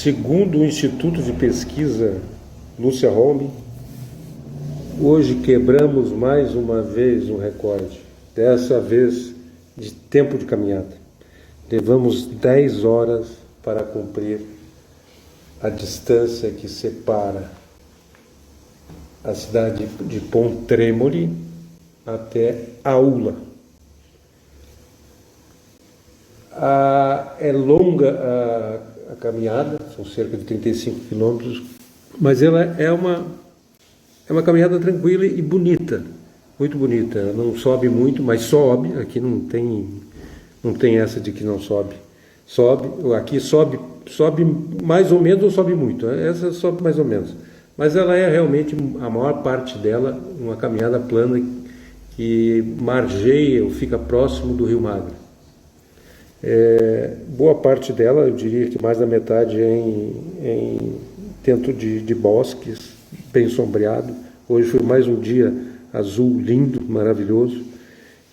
Segundo o Instituto de Pesquisa Lúcia Holme, hoje quebramos mais uma vez um recorde, dessa vez de tempo de caminhada. Levamos 10 horas para cumprir a distância que separa a cidade de Pontremoli até Aula. É longa a caminhada, são cerca de 35 quilômetros, mas ela é uma caminhada tranquila e bonita, muito bonita. Não sobe muito, mas sobe. Aqui não tem essa de que não sobe. Aqui sobe mais ou menos ou sobe muito. Essa sobe mais ou menos. Mas ela é realmente, a maior parte dela, uma caminhada plana que margeia ou fica próximo do Rio Magra. Boa parte dela, eu diria que mais da metade é dentro de bosques, bem sombreado. Hoje foi mais um dia azul, lindo, maravilhoso.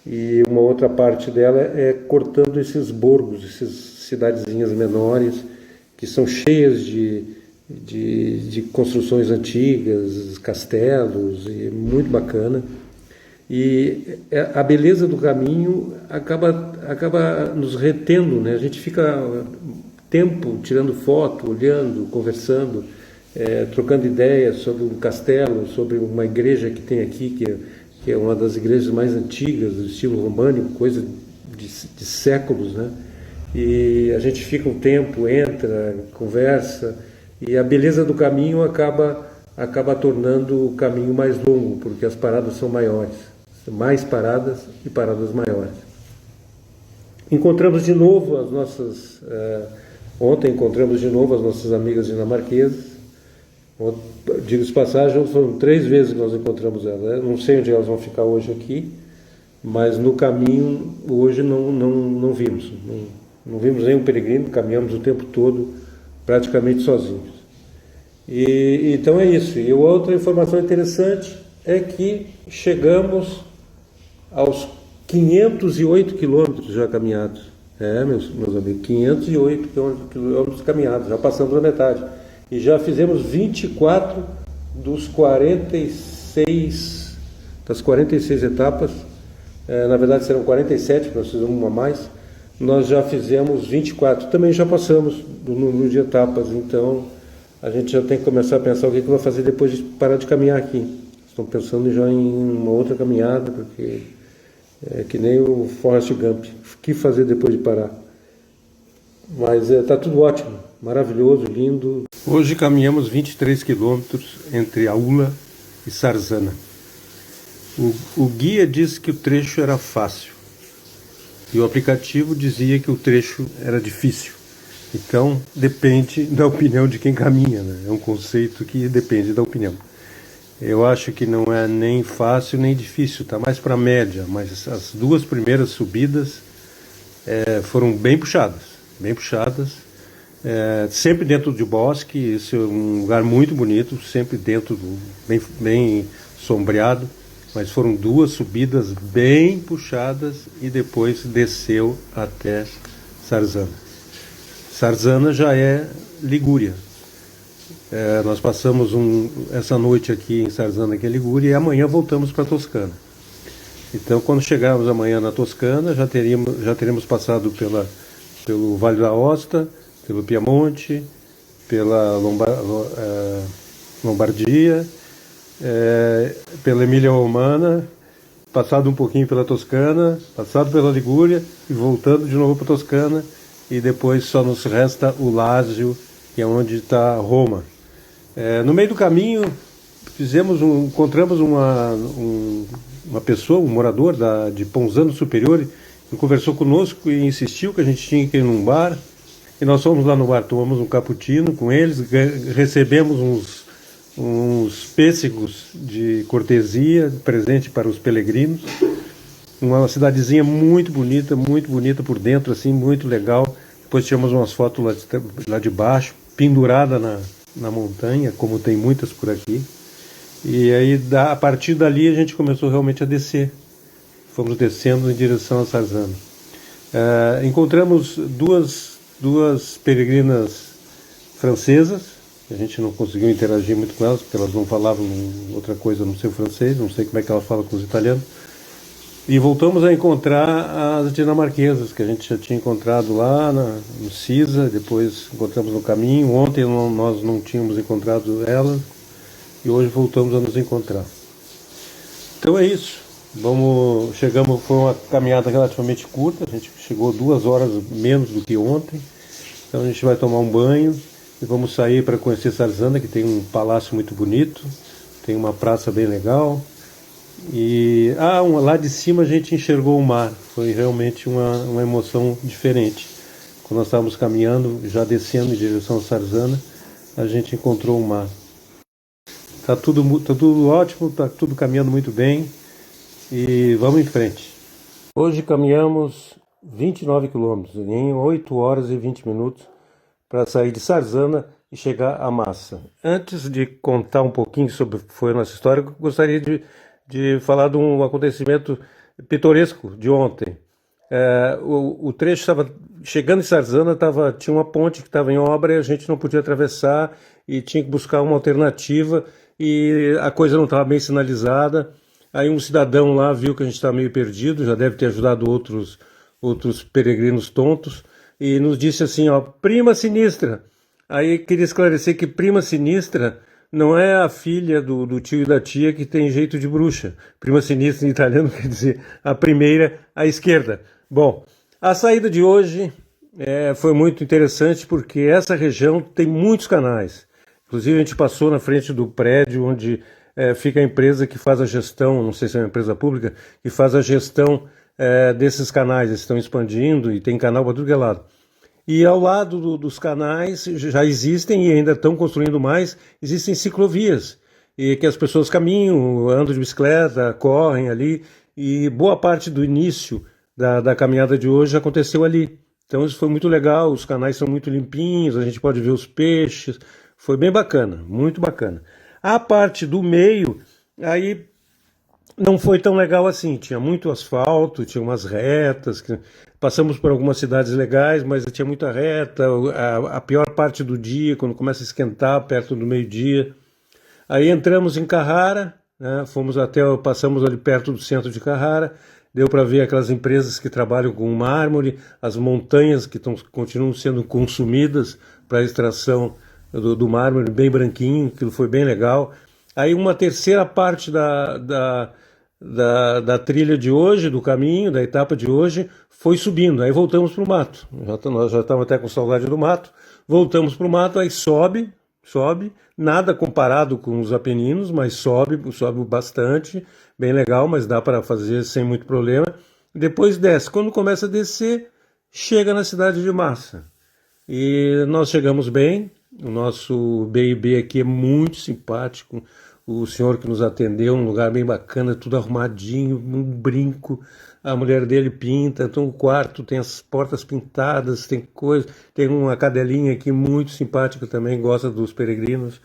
E uma outra parte dela é cortando esses borgos, essas cidadezinhas menores, que são cheias de construções antigas, castelos, e muito bacana. E a beleza do caminho acaba nos retendo, né? A gente fica tempo tirando foto, olhando, conversando, trocando ideias sobre um castelo, sobre uma igreja que tem aqui, que é uma das igrejas mais antigas, do estilo românico, coisa de séculos, né? E a gente fica um tempo, entra, conversa, e a beleza do caminho acaba tornando o caminho mais longo, porque as paradas são maiores. Mais paradas e paradas maiores. Encontramos de novo ontem encontramos de novo as nossas amigas dinamarquesas. Digo-se passagem, foram 3 vezes que nós encontramos elas. Não sei onde elas vão ficar hoje aqui, mas no caminho hoje não vimos. Não vimos nenhum peregrino, caminhamos o tempo todo praticamente sozinhos. Então é isso. E outra informação interessante é que chegamos aos 508 quilômetros já caminhados. Meus amigos, 508 quilômetros caminhados, já passamos da metade. E já fizemos 24 das 46 etapas. Na verdade serão 47, porque nós fizemos uma a mais. Nós já fizemos 24, também já passamos do número de etapas. Então a gente já tem que começar a pensar o que vai fazer depois de parar de caminhar aqui. Estão pensando já em uma outra caminhada, porque é que nem o Forrest Gump. O que fazer depois de parar? Mas está tudo ótimo, maravilhoso, lindo. Hoje caminhamos 23 quilômetros entre Aula e Sarzana. O guia disse que o trecho era fácil e o aplicativo dizia que o trecho era difícil. Então depende da opinião de quem caminha, né? É um conceito que depende da opinião. Eu acho que não é nem fácil nem difícil, está mais para a média, mas as 2 primeiras subidas foram bem puxadas, sempre dentro de bosque. Isso é um lugar muito bonito, sempre dentro bem sombreado, mas foram 2 subidas bem puxadas e depois desceu até Sarzana. Sarzana já é Ligúria. Nós passamos essa noite aqui em Sarzana, que é Ligúria, e amanhã voltamos para Toscana. Então, quando chegarmos amanhã na Toscana, já teremos passado pelo Vale d'Aosta, pelo Piemonte, pela Lombardia, pela Emília-Romana, passado um pouquinho pela Toscana, passado pela Ligúria e voltando de novo para Toscana, e depois só nos resta o Lásio, que é onde está Roma. No meio do caminho encontramos uma pessoa, um morador de Ponzano Superiore, que conversou conosco e insistiu que a gente tinha que ir num bar, e nós fomos lá no bar, tomamos um cappuccino com eles, recebemos uns pêssegos de cortesia, presente para os peregrinos. Uma cidadezinha muito bonita por dentro, assim, muito legal. Depois tiramos umas fotos lá de baixo, pendurada na montanha, como tem muitas por aqui. E aí, a partir dali, a gente começou realmente a descer. Fomos descendo em direção a Sarzana. Encontramos duas peregrinas francesas. A gente não conseguiu interagir muito com elas, porque elas não falavam outra coisa no seu francês, não sei como é que ela fala com os italianos. E voltamos a encontrar as dinamarquesas, que a gente já tinha encontrado lá no CISA, depois encontramos no caminho. Ontem nós não tínhamos encontrado elas, e hoje voltamos a nos encontrar. Então é isso. Chegamos, foi uma caminhada relativamente curta, a gente chegou 2 horas menos do que ontem. Então a gente vai tomar um banho e vamos sair para conhecer Sarzana, que tem um palácio muito bonito, tem uma praça bem legal. E lá de cima a gente enxergou o mar, foi realmente uma emoção diferente. Quando nós estávamos caminhando, já descendo em direção a Sarzana, a gente encontrou o mar. Tá tudo ótimo, tá tudo caminhando muito bem e vamos em frente. Hoje caminhamos 29 quilômetros em 8 horas e 20 minutos para sair de Sarzana e chegar a Massa. Antes de contar um pouquinho sobre o que foi a nossa história, eu gostaria de falar de um acontecimento pitoresco de ontem. O trecho estava chegando em Sarzana, tinha uma ponte que estava em obra e a gente não podia atravessar e tinha que buscar uma alternativa e a coisa não estava bem sinalizada. Aí um cidadão lá viu que a gente estava meio perdido, já deve ter ajudado outros peregrinos tontos, e nos disse assim, ó, prima sinistra. Aí queria esclarecer que prima sinistra não é a filha do tio e da tia que tem jeito de bruxa. Prima sinistra em italiano quer dizer a primeira à esquerda. Bom, a saída de hoje foi muito interessante porque essa região tem muitos canais. Inclusive a gente passou na frente do prédio onde fica a empresa que faz a gestão, não sei se é uma empresa pública, que faz a gestão desses canais. Eles estão expandindo e tem canal para tudo que é lado. E ao lado dos canais já existem e ainda estão construindo mais, existem ciclovias, e que as pessoas caminham, andam de bicicleta, correm ali, e boa parte do início da caminhada de hoje aconteceu ali. Então isso foi muito legal, os canais são muito limpinhos, a gente pode ver os peixes, foi bem bacana, muito bacana. A parte do meio, aí não foi tão legal assim, tinha muito asfalto, tinha umas retas, passamos por algumas cidades legais, mas tinha muita reta, a pior parte do dia, quando começa a esquentar, perto do meio-dia. Aí entramos em Carrara, né, passamos ali perto do centro de Carrara, deu para ver aquelas empresas que trabalham com mármore, as montanhas que continuam sendo consumidas para a extração do mármore, bem branquinho, aquilo foi bem legal. Aí uma terceira parte da trilha de hoje, do caminho, da etapa de hoje, foi subindo. Aí voltamos para o mato. Nós já estávamos até com saudade do mato. Voltamos para o mato, aí sobe, nada comparado com os Apeninos, mas sobe bastante, bem legal, mas dá para fazer sem muito problema. Depois desce. Quando começa a descer, chega na cidade de Massa. E nós chegamos bem. O nosso B&B aqui é muito simpático. O senhor que nos atendeu, um lugar bem bacana, tudo arrumadinho, um brinco. A mulher dele pinta, então o quarto tem as portas pintadas, tem uma cadelinha aqui muito simpática também, gosta dos peregrinos.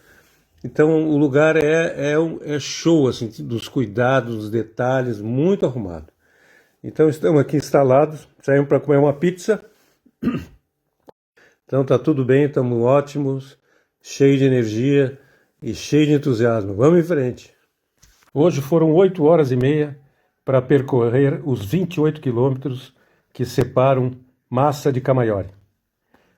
Então o lugar é show, assim, dos cuidados, dos detalhes, muito arrumado. Então estamos aqui instalados, saímos para comer uma pizza. Então tá tudo bem, estamos ótimos, cheio de energia e cheio de entusiasmo. Vamos em frente. Hoje foram 8 horas e meia para percorrer os 28 quilômetros que separam Massa de Camaiore.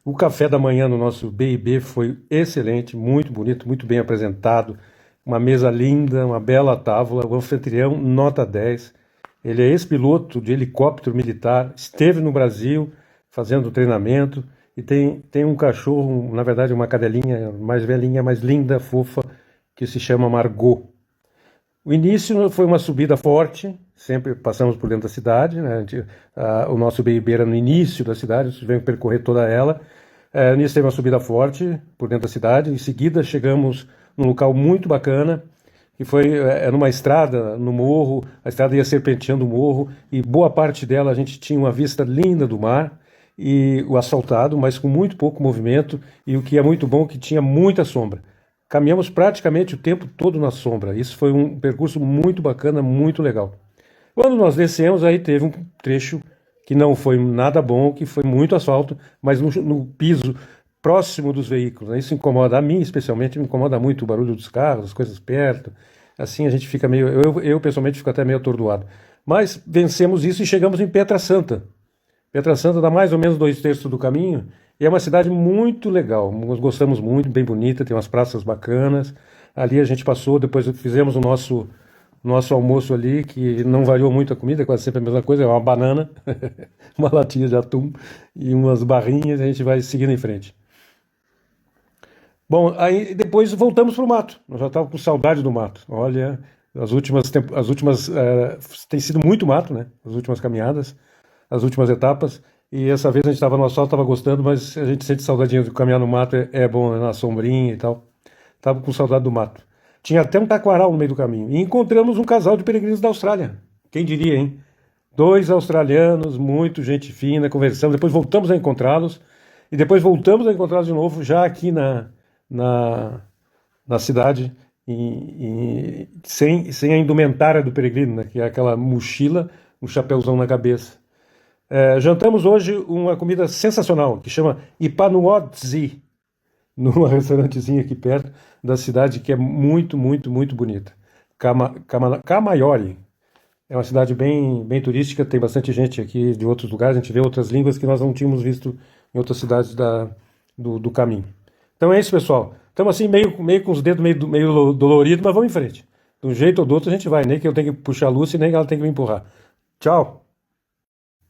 O café da manhã no nosso B&B foi excelente, muito bonito, muito bem apresentado. Uma mesa linda, uma bela tábua, o anfitrião nota 10. Ele é ex-piloto de helicóptero militar, esteve no Brasil fazendo treinamento e tem um cachorro, na verdade uma cadelinha mais velhinha, mais linda, fofa, que se chama Margot. O início foi uma subida forte, sempre passamos por dentro da cidade, né? O nosso B&B era no início da cidade, tivemos que percorrer toda ela. No início teve uma subida forte por dentro da cidade, em seguida chegamos num local muito bacana, que foi numa estrada, no morro, a estrada ia serpenteando o morro, e boa parte dela a gente tinha uma vista linda do mar, e o asfaltado, mas com muito pouco movimento, e o que é muito bom, que tinha muita sombra. Caminhamos praticamente o tempo todo na sombra. Isso foi um percurso muito bacana, muito legal. Quando nós descemos, aí teve um trecho que não foi nada bom, que foi muito asfalto, mas no piso próximo dos veículos, né? Isso incomoda a mim, especialmente, me incomoda muito o barulho dos carros, as coisas perto. Assim a gente fica meio. Eu pessoalmente fico até meio atordoado. Mas vencemos isso e chegamos em Petra Santa. Petra Santa dá mais ou menos 2/3 do caminho e é uma cidade muito legal. Nós gostamos muito, bem bonita, tem umas praças bacanas. Ali a gente passou, depois fizemos o nosso almoço ali, que não variou muito a comida, quase sempre a mesma coisa, é uma banana, uma latinha de atum e umas barrinhas, e a gente vai seguindo em frente. Bom, aí depois voltamos para o mato. Nós já estávamos com saudade do mato. Olha, tem sido muito mato, né? As últimas caminhadas, as últimas etapas. E essa vez a gente estava no asfalto, estava gostando, mas a gente sente saudadinha de caminhar no mato, é bom, né? Na sombrinha e tal. Estava com saudade do mato. Tinha até um taquaral no meio do caminho. E encontramos um casal de peregrinos da Austrália. Quem diria, hein? 2 australianos, muito gente fina, conversamos. Depois voltamos a encontrá-los. E depois voltamos a encontrá-los de novo, já aqui na, na cidade, sem a indumentária do peregrino, né? Que é aquela mochila, um chapéuzão na cabeça. Jantamos hoje uma comida sensacional, que chama Ipanuotzi, num restaurantezinho aqui perto da cidade, que é muito, muito, muito bonita. Camaiore. É uma cidade bem turística, tem bastante gente aqui de outros lugares, a gente vê outras línguas que nós não tínhamos visto em outras cidades do caminho. Então é isso, pessoal. Estamos assim, meio com os dedos meio doloridos, mas vamos em frente. De um jeito ou do outro a gente vai, nem que eu tenha que puxar a Lúcia, nem que ela tenha que me empurrar. Tchau!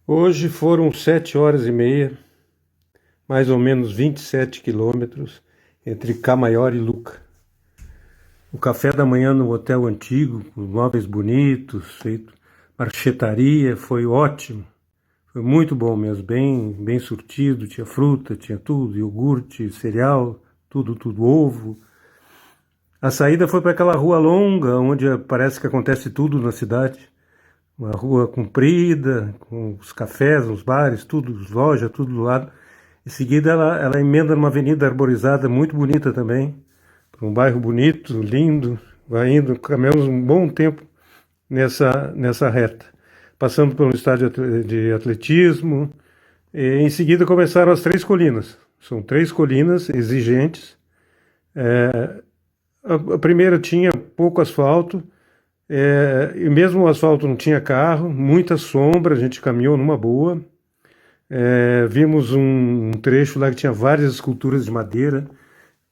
Hoje foram 7h30, mais ou menos 27 quilômetros, entre Camaiore e Lucca. O café da manhã no hotel antigo, com móveis bonitos, feito marchetaria, foi ótimo. Foi muito bom mesmo, bem surtido, tinha fruta, tinha tudo, iogurte, cereal, tudo, ovo. A saída foi para aquela rua longa, onde parece que acontece tudo na cidade. Uma rua comprida, com os cafés, os bares, tudo, as lojas, tudo do lado. Em seguida ela emenda numa avenida arborizada muito bonita também, para um bairro bonito, lindo, vai indo, caminhamos um bom tempo nessa reta. Passando por um estádio de atletismo, e em seguida começaram as 3 colinas. São 3 colinas exigentes. A primeira tinha pouco asfalto, e mesmo o asfalto não tinha carro, muita sombra, a gente caminhou numa boa. Vimos um trecho lá que tinha várias esculturas de madeira,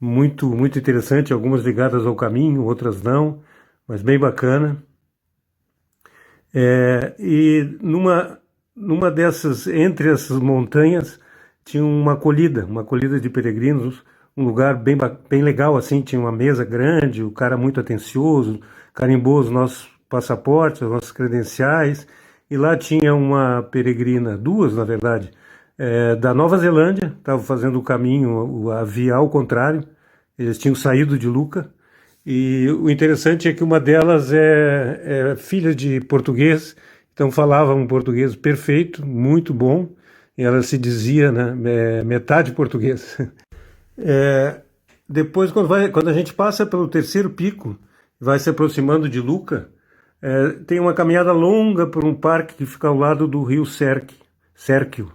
muito, muito interessante, algumas ligadas ao caminho, outras não, mas bem bacana. E numa dessas, entre essas montanhas, tinha uma colhida de peregrinos, um lugar bem legal, assim, tinha uma mesa grande, o cara muito atencioso, carimbou os nossos passaportes, as nossas credenciais, e lá tinha uma peregrina, 2 na verdade, da Nova Zelândia, estavam fazendo o caminho, a via ao contrário, eles tinham saído de Lucca, e o interessante é que uma delas é filha de português, então falava um português perfeito, muito bom, e ela se dizia, né, metade português. Depois, quando a gente passa pelo terceiro pico, vai se aproximando de Lucca, tem uma caminhada longa por um parque que fica ao lado do rio Sérquio.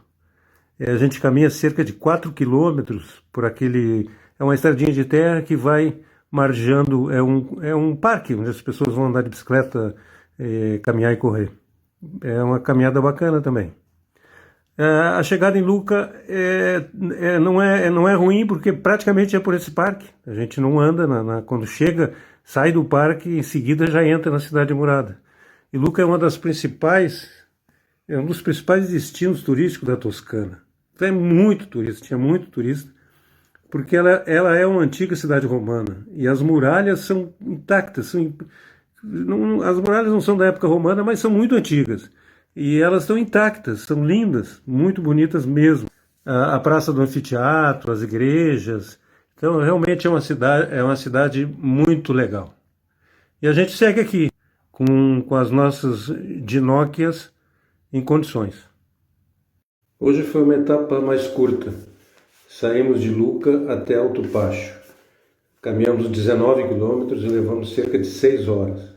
A gente caminha cerca de 4 quilômetros por aquele... É uma estradinha de terra que vai margeando, é um parque onde as pessoas vão andar de bicicleta, caminhar e correr. É uma caminhada bacana também. A chegada em Lucca não é ruim, porque praticamente é por esse parque. A gente não anda, quando chega, sai do parque e em seguida já entra na cidade murada. E Lucca é um dos principais destinos turísticos da Toscana. Então tinha muito turista, porque ela é uma antiga cidade romana e as muralhas são intactas. As muralhas não são da época romana, mas são muito antigas. E elas estão intactas, são lindas, muito bonitas mesmo. A praça do anfiteatro, as igrejas. Então, realmente é uma cidade muito legal. E a gente segue aqui, com as nossas dinóquias em condições. Hoje foi uma etapa mais curta. Saímos de Lucca até Alto Pacho. Caminhamos 19 quilômetros e levamos cerca de 6 horas.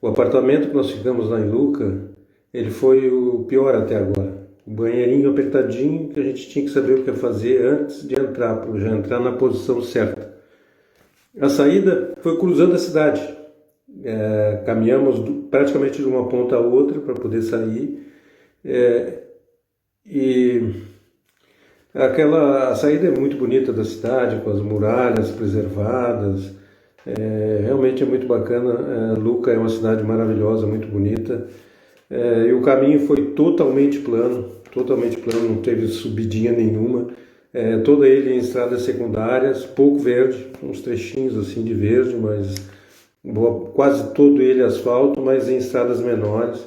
O apartamento que nós ficamos lá em Lucca, ele foi o pior até agora. o banheirinho apertadinho, que a gente tinha que saber o que fazer antes de entrar, para já entrar na posição certa. A saída foi cruzando a cidade. Caminhamos praticamente de uma ponta a outra para poder sair. A saída é muito bonita da cidade, com as muralhas preservadas. Realmente é muito bacana. Lucca é uma cidade maravilhosa, muito bonita. E o caminho foi totalmente plano, não teve subidinha nenhuma. Todo ele em estradas secundárias, pouco verde, uns trechinhos assim de verde, mas quase todo ele asfalto, mas em estradas menores.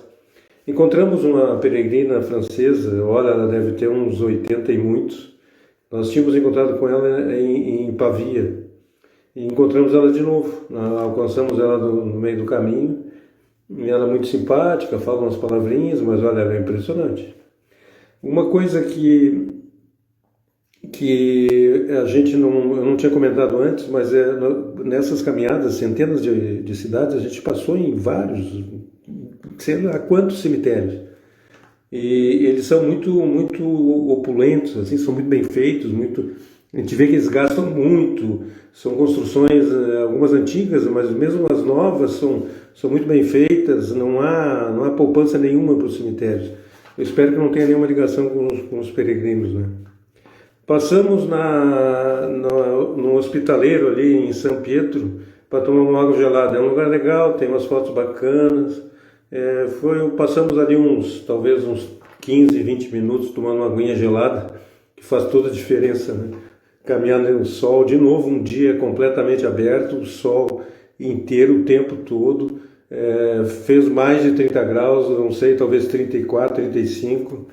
Encontramos uma peregrina francesa, olha, ela deve ter uns 80 e muitos. Nós tínhamos encontrado com ela em Pavia e encontramos ela de novo. Alcançamos ela no meio do caminho. E ela é muito simpática, fala umas palavrinhas, mas olha, ela é impressionante. Uma coisa que a gente eu não tinha comentado antes, mas nessas caminhadas, centenas de cidades, a gente passou em vários, sei lá quantos cemitérios. E eles são muito opulentos, assim, são muito bem feitos, a gente vê que eles gastam muito, são construções, algumas antigas, mas mesmo as novas são muito bem feitas, não há poupança nenhuma para os cemitérios. Eu espero que não tenha nenhuma ligação com os peregrinos, né? Passamos no hospitaleiro ali em São Pietro para tomar uma água gelada. É um lugar legal, tem umas fotos bacanas. Passamos ali talvez uns 15, 20 minutos tomando uma aguinha gelada, que faz toda a diferença, né? Caminhar no sol, de novo um dia completamente aberto, o sol inteiro o tempo todo, fez mais de 30 graus, não sei, talvez 34, 35,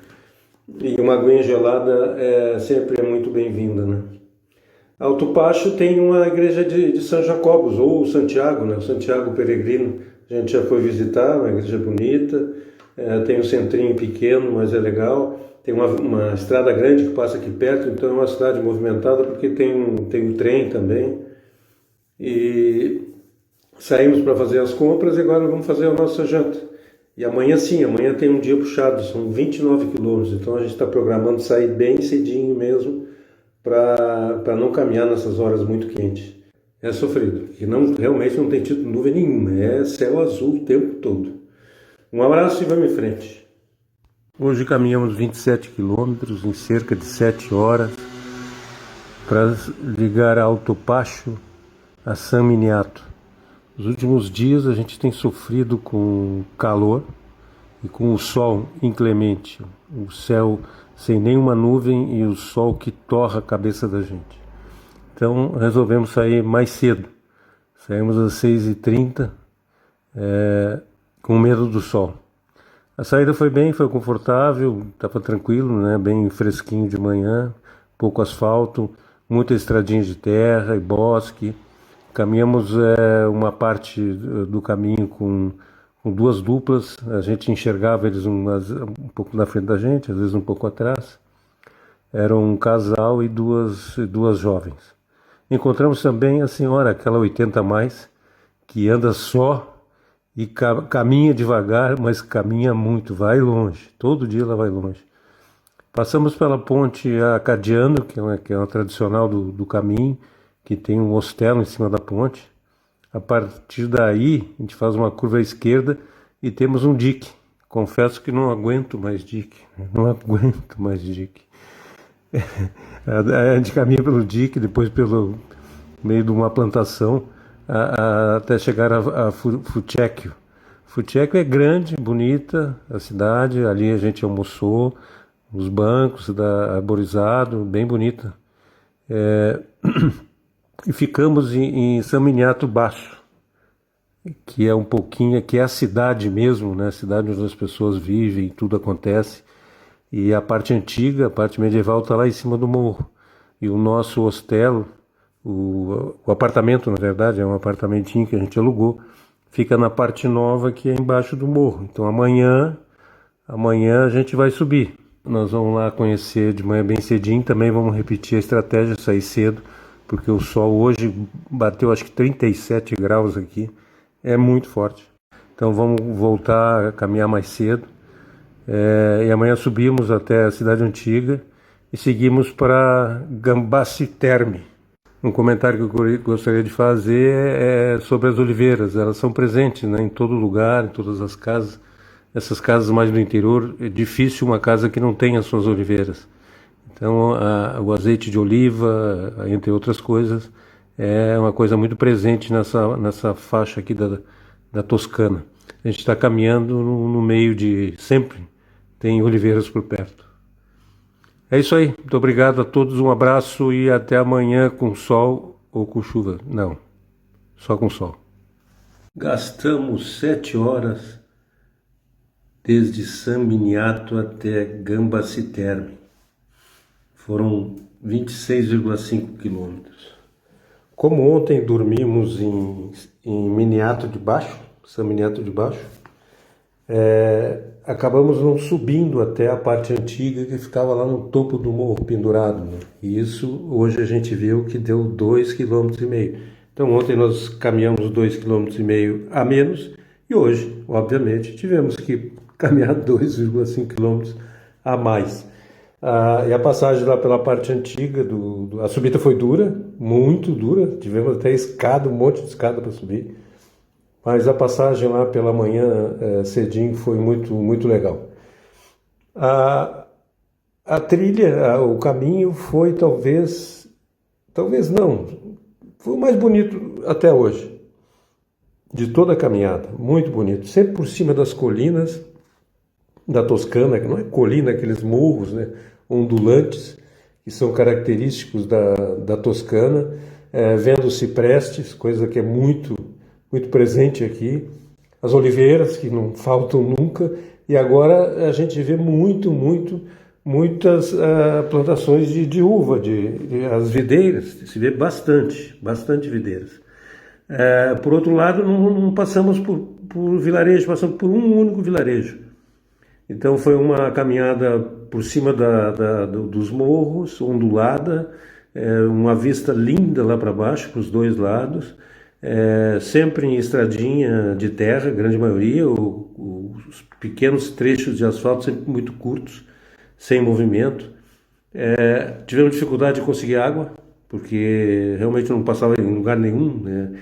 e uma aguinha gelada sempre é muito bem-vinda, né? Alto Pacho tem uma igreja de São Jacobos, ou Santiago, né? O Santiago Peregrino, a gente já foi visitar, uma igreja bonita, tem um centrinho pequeno, mas é legal. Tem uma estrada grande que passa aqui perto, então é uma cidade movimentada porque tem um trem também. E saímos para fazer as compras e agora vamos fazer a nossa janta. E amanhã sim, amanhã tem um dia puxado, são 29 quilômetros, então a gente está programando sair bem cedinho mesmo para não caminhar nessas horas muito quentes. É sofrido, e realmente não tem tido nuvem nenhuma, é céu azul o tempo todo. Um abraço e vamos em frente. Hoje caminhamos 27 quilômetros em cerca de 7 horas para ligar Alto Pacho a San Miniato. Nos últimos dias a gente tem sofrido com calor e com o sol inclemente, o céu sem nenhuma nuvem e o sol que torra a cabeça da gente. Então resolvemos sair mais cedo, saímos às 6h30 com medo do sol. A saída foi confortável, estava tranquilo, né? Bem fresquinho de manhã, pouco asfalto, muita estradinha de terra e bosque. Caminhamos uma parte do caminho com duas duplas, a gente enxergava eles um pouco na frente da gente, às vezes um pouco atrás. Era um casal e duas jovens. Encontramos também a senhora, aquela 80 a mais, que anda só e caminha devagar, mas caminha muito, vai longe, todo dia ela vai longe. Passamos pela ponte Acadiano, que é uma tradicional do caminho, que tem um hostel em cima da ponte. A partir daí, a gente faz uma curva à esquerda e temos um dique. Confesso que não aguento mais dique, A gente caminha pelo dique, depois pelo meio de uma plantação, até chegar a Fucecchio. Fucecchio é grande, bonita a cidade, ali a gente almoçou, os bancos arborizado, bem bonita. E ficamos em San Miniato Baixo, que é que é a cidade mesmo, né? A cidade onde as pessoas vivem, tudo acontece. E a parte antiga, a parte medieval, está lá em cima do morro. E o nosso hostel, o apartamento, na verdade, é um apartamentinho que a gente alugou, fica na parte nova, que é embaixo do morro. Então amanhã a gente vai subir. Nós vamos lá conhecer de manhã bem cedinho, também vamos repetir a estratégia, sair cedo, porque o sol hoje bateu acho que 37 graus aqui, é muito forte. Então vamos voltar a caminhar mais cedo. E amanhã subimos até a cidade antiga e seguimos para Gambaciterme. Um comentário que eu gostaria de fazer é sobre as oliveiras. Elas são presentes, né, em todo lugar, em todas as casas. Essas casas mais do interior, é difícil uma casa que não tenha suas oliveiras. Então, o azeite de oliva, entre outras coisas, é uma coisa muito presente nessa faixa aqui da Toscana. A gente está caminhando no meio de... Sempre tem oliveiras por perto. É isso aí. Muito obrigado a todos. Um abraço e até amanhã com sol ou com chuva. Não, só com sol. Gastamos 7 horas desde San Miniato até Gambaciterme. Foram 26,5 quilômetros. Como ontem dormimos em Miniato de Baixo, San Miniato de Baixo, acabamos não subindo até a parte antiga que ficava lá no topo do morro pendurado, né? E isso hoje a gente viu que deu 2,5 km. Então ontem nós caminhamos 2,5 km a menos e hoje, obviamente, tivemos que caminhar 2,5 km a mais. E a passagem lá pela parte antiga, a subida foi dura, muito dura, tivemos até escada, um monte de escada para subir. Mas a passagem lá pela manhã cedinho foi muito, muito legal. A trilha, o caminho foi talvez não, foi o mais bonito até hoje, de toda a caminhada, muito bonito. Sempre por cima das colinas da Toscana, que não é colina, aqueles morros, né, ondulantes, que são característicos da Toscana, vendo ciprestes, coisa que é muito presente aqui, as oliveiras que não faltam nunca, e agora a gente vê muitas plantações de uva, as videiras, se vê bastante videiras. Por outro lado, não passamos por vilarejo, passamos por um único vilarejo. Então foi uma caminhada por cima dos morros, ondulada, uma vista linda lá para baixo, para os dois lados, sempre em estradinha de terra, grande maioria, os pequenos trechos de asfalto sempre muito curtos, sem movimento. Tivemos dificuldade de conseguir água, porque realmente não passava em lugar nenhum, né?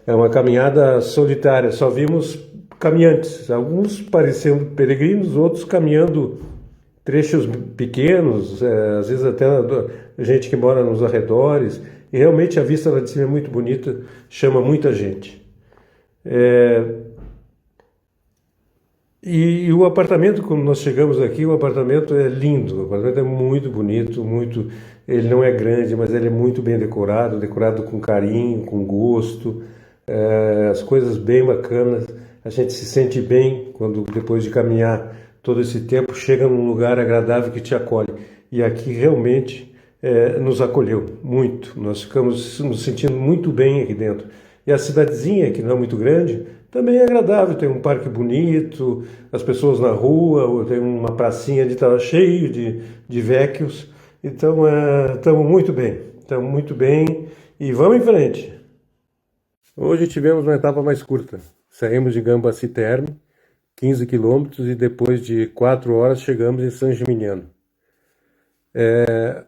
É uma caminhada solitária, só vimos caminhantes, alguns parecendo peregrinos, outros caminhando trechos pequenos, às vezes até gente que mora nos arredores, e realmente a vista lá de cima é muito bonita, chama muita gente. E o apartamento, quando nós chegamos aqui, o apartamento é lindo, o apartamento é muito bonito, ele não é grande, mas ele é muito bem decorado com carinho, com gosto, as coisas bem bacanas. A gente se sente bem quando, depois de caminhar todo esse tempo, chega num lugar agradável que te acolhe. E aqui realmente nos acolheu muito. Nós ficamos nos sentindo muito bem aqui dentro. E a cidadezinha, que não é muito grande, também é agradável. Tem um parque bonito, as pessoas na rua, tem uma pracinha onde estava cheio de vecchios. Então, estamos muito bem e vamos em frente. Hoje tivemos uma etapa mais curta. Saímos de Gambaciterme, 15 quilômetros, e depois de 4 horas chegamos em San Gimignano.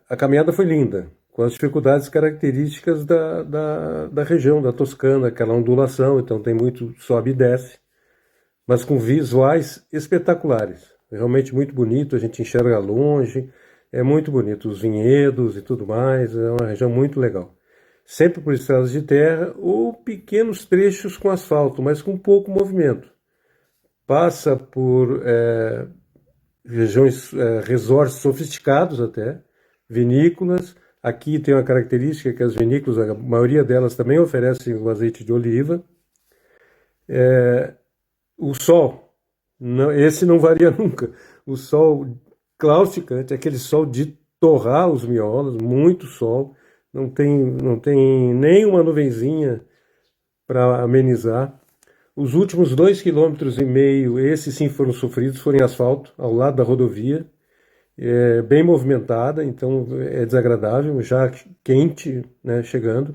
A caminhada foi linda, com as dificuldades características da região, da Toscana, aquela ondulação, então tem muito sobe e desce, mas com visuais espetaculares. Realmente muito bonito, a gente enxerga longe, é muito bonito, os vinhedos e tudo mais, é uma região muito legal. Sempre por estradas de terra ou pequenos trechos com asfalto, mas com pouco movimento. Passa por regiões, resorts sofisticados até, vinícolas. Aqui tem uma característica que as vinícolas, a maioria delas também oferecem o azeite de oliva. O sol, esse não varia nunca. O sol claudicante, aquele sol de torrar os miolos, muito sol. Não tem nenhuma nuvenzinha para amenizar. Os últimos 2,5 km, esses sim foram sofridos, foram em asfalto, ao lado da rodovia, bem movimentada, então é desagradável, já quente, né, chegando.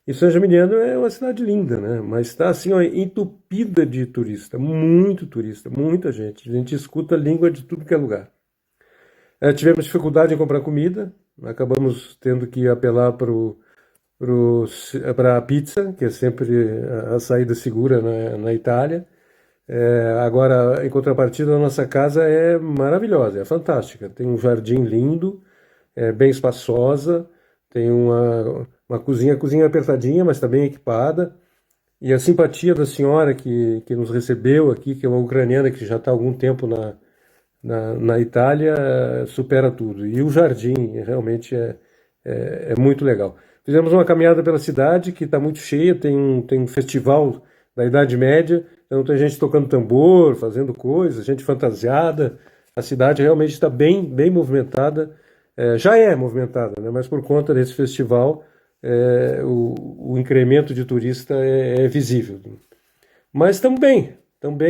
E San Gimignano é uma cidade linda, né? Mas está assim, ó, entupida de turista, muita gente. A gente escuta a língua de tudo que é lugar. Tivemos dificuldade em comprar comida, acabamos tendo que apelar para a pizza, que é sempre a saída segura na Itália. Agora, em contrapartida, a nossa casa é maravilhosa, é fantástica. Tem um jardim lindo, é bem espaçosa, tem uma cozinha apertadinha, mas está bem equipada. E a simpatia da senhora que nos recebeu aqui, que é uma ucraniana que já está há algum tempo na Itália, supera tudo. E o jardim realmente é muito legal. Fizemos uma caminhada pela cidade que está muito cheia, tem um festival da Idade Média, então tem gente tocando tambor, fazendo coisas, gente fantasiada. A cidade realmente está bem movimentada. Já é movimentada, né? Mas por conta desse festival, o incremento de turista é visível. Mas também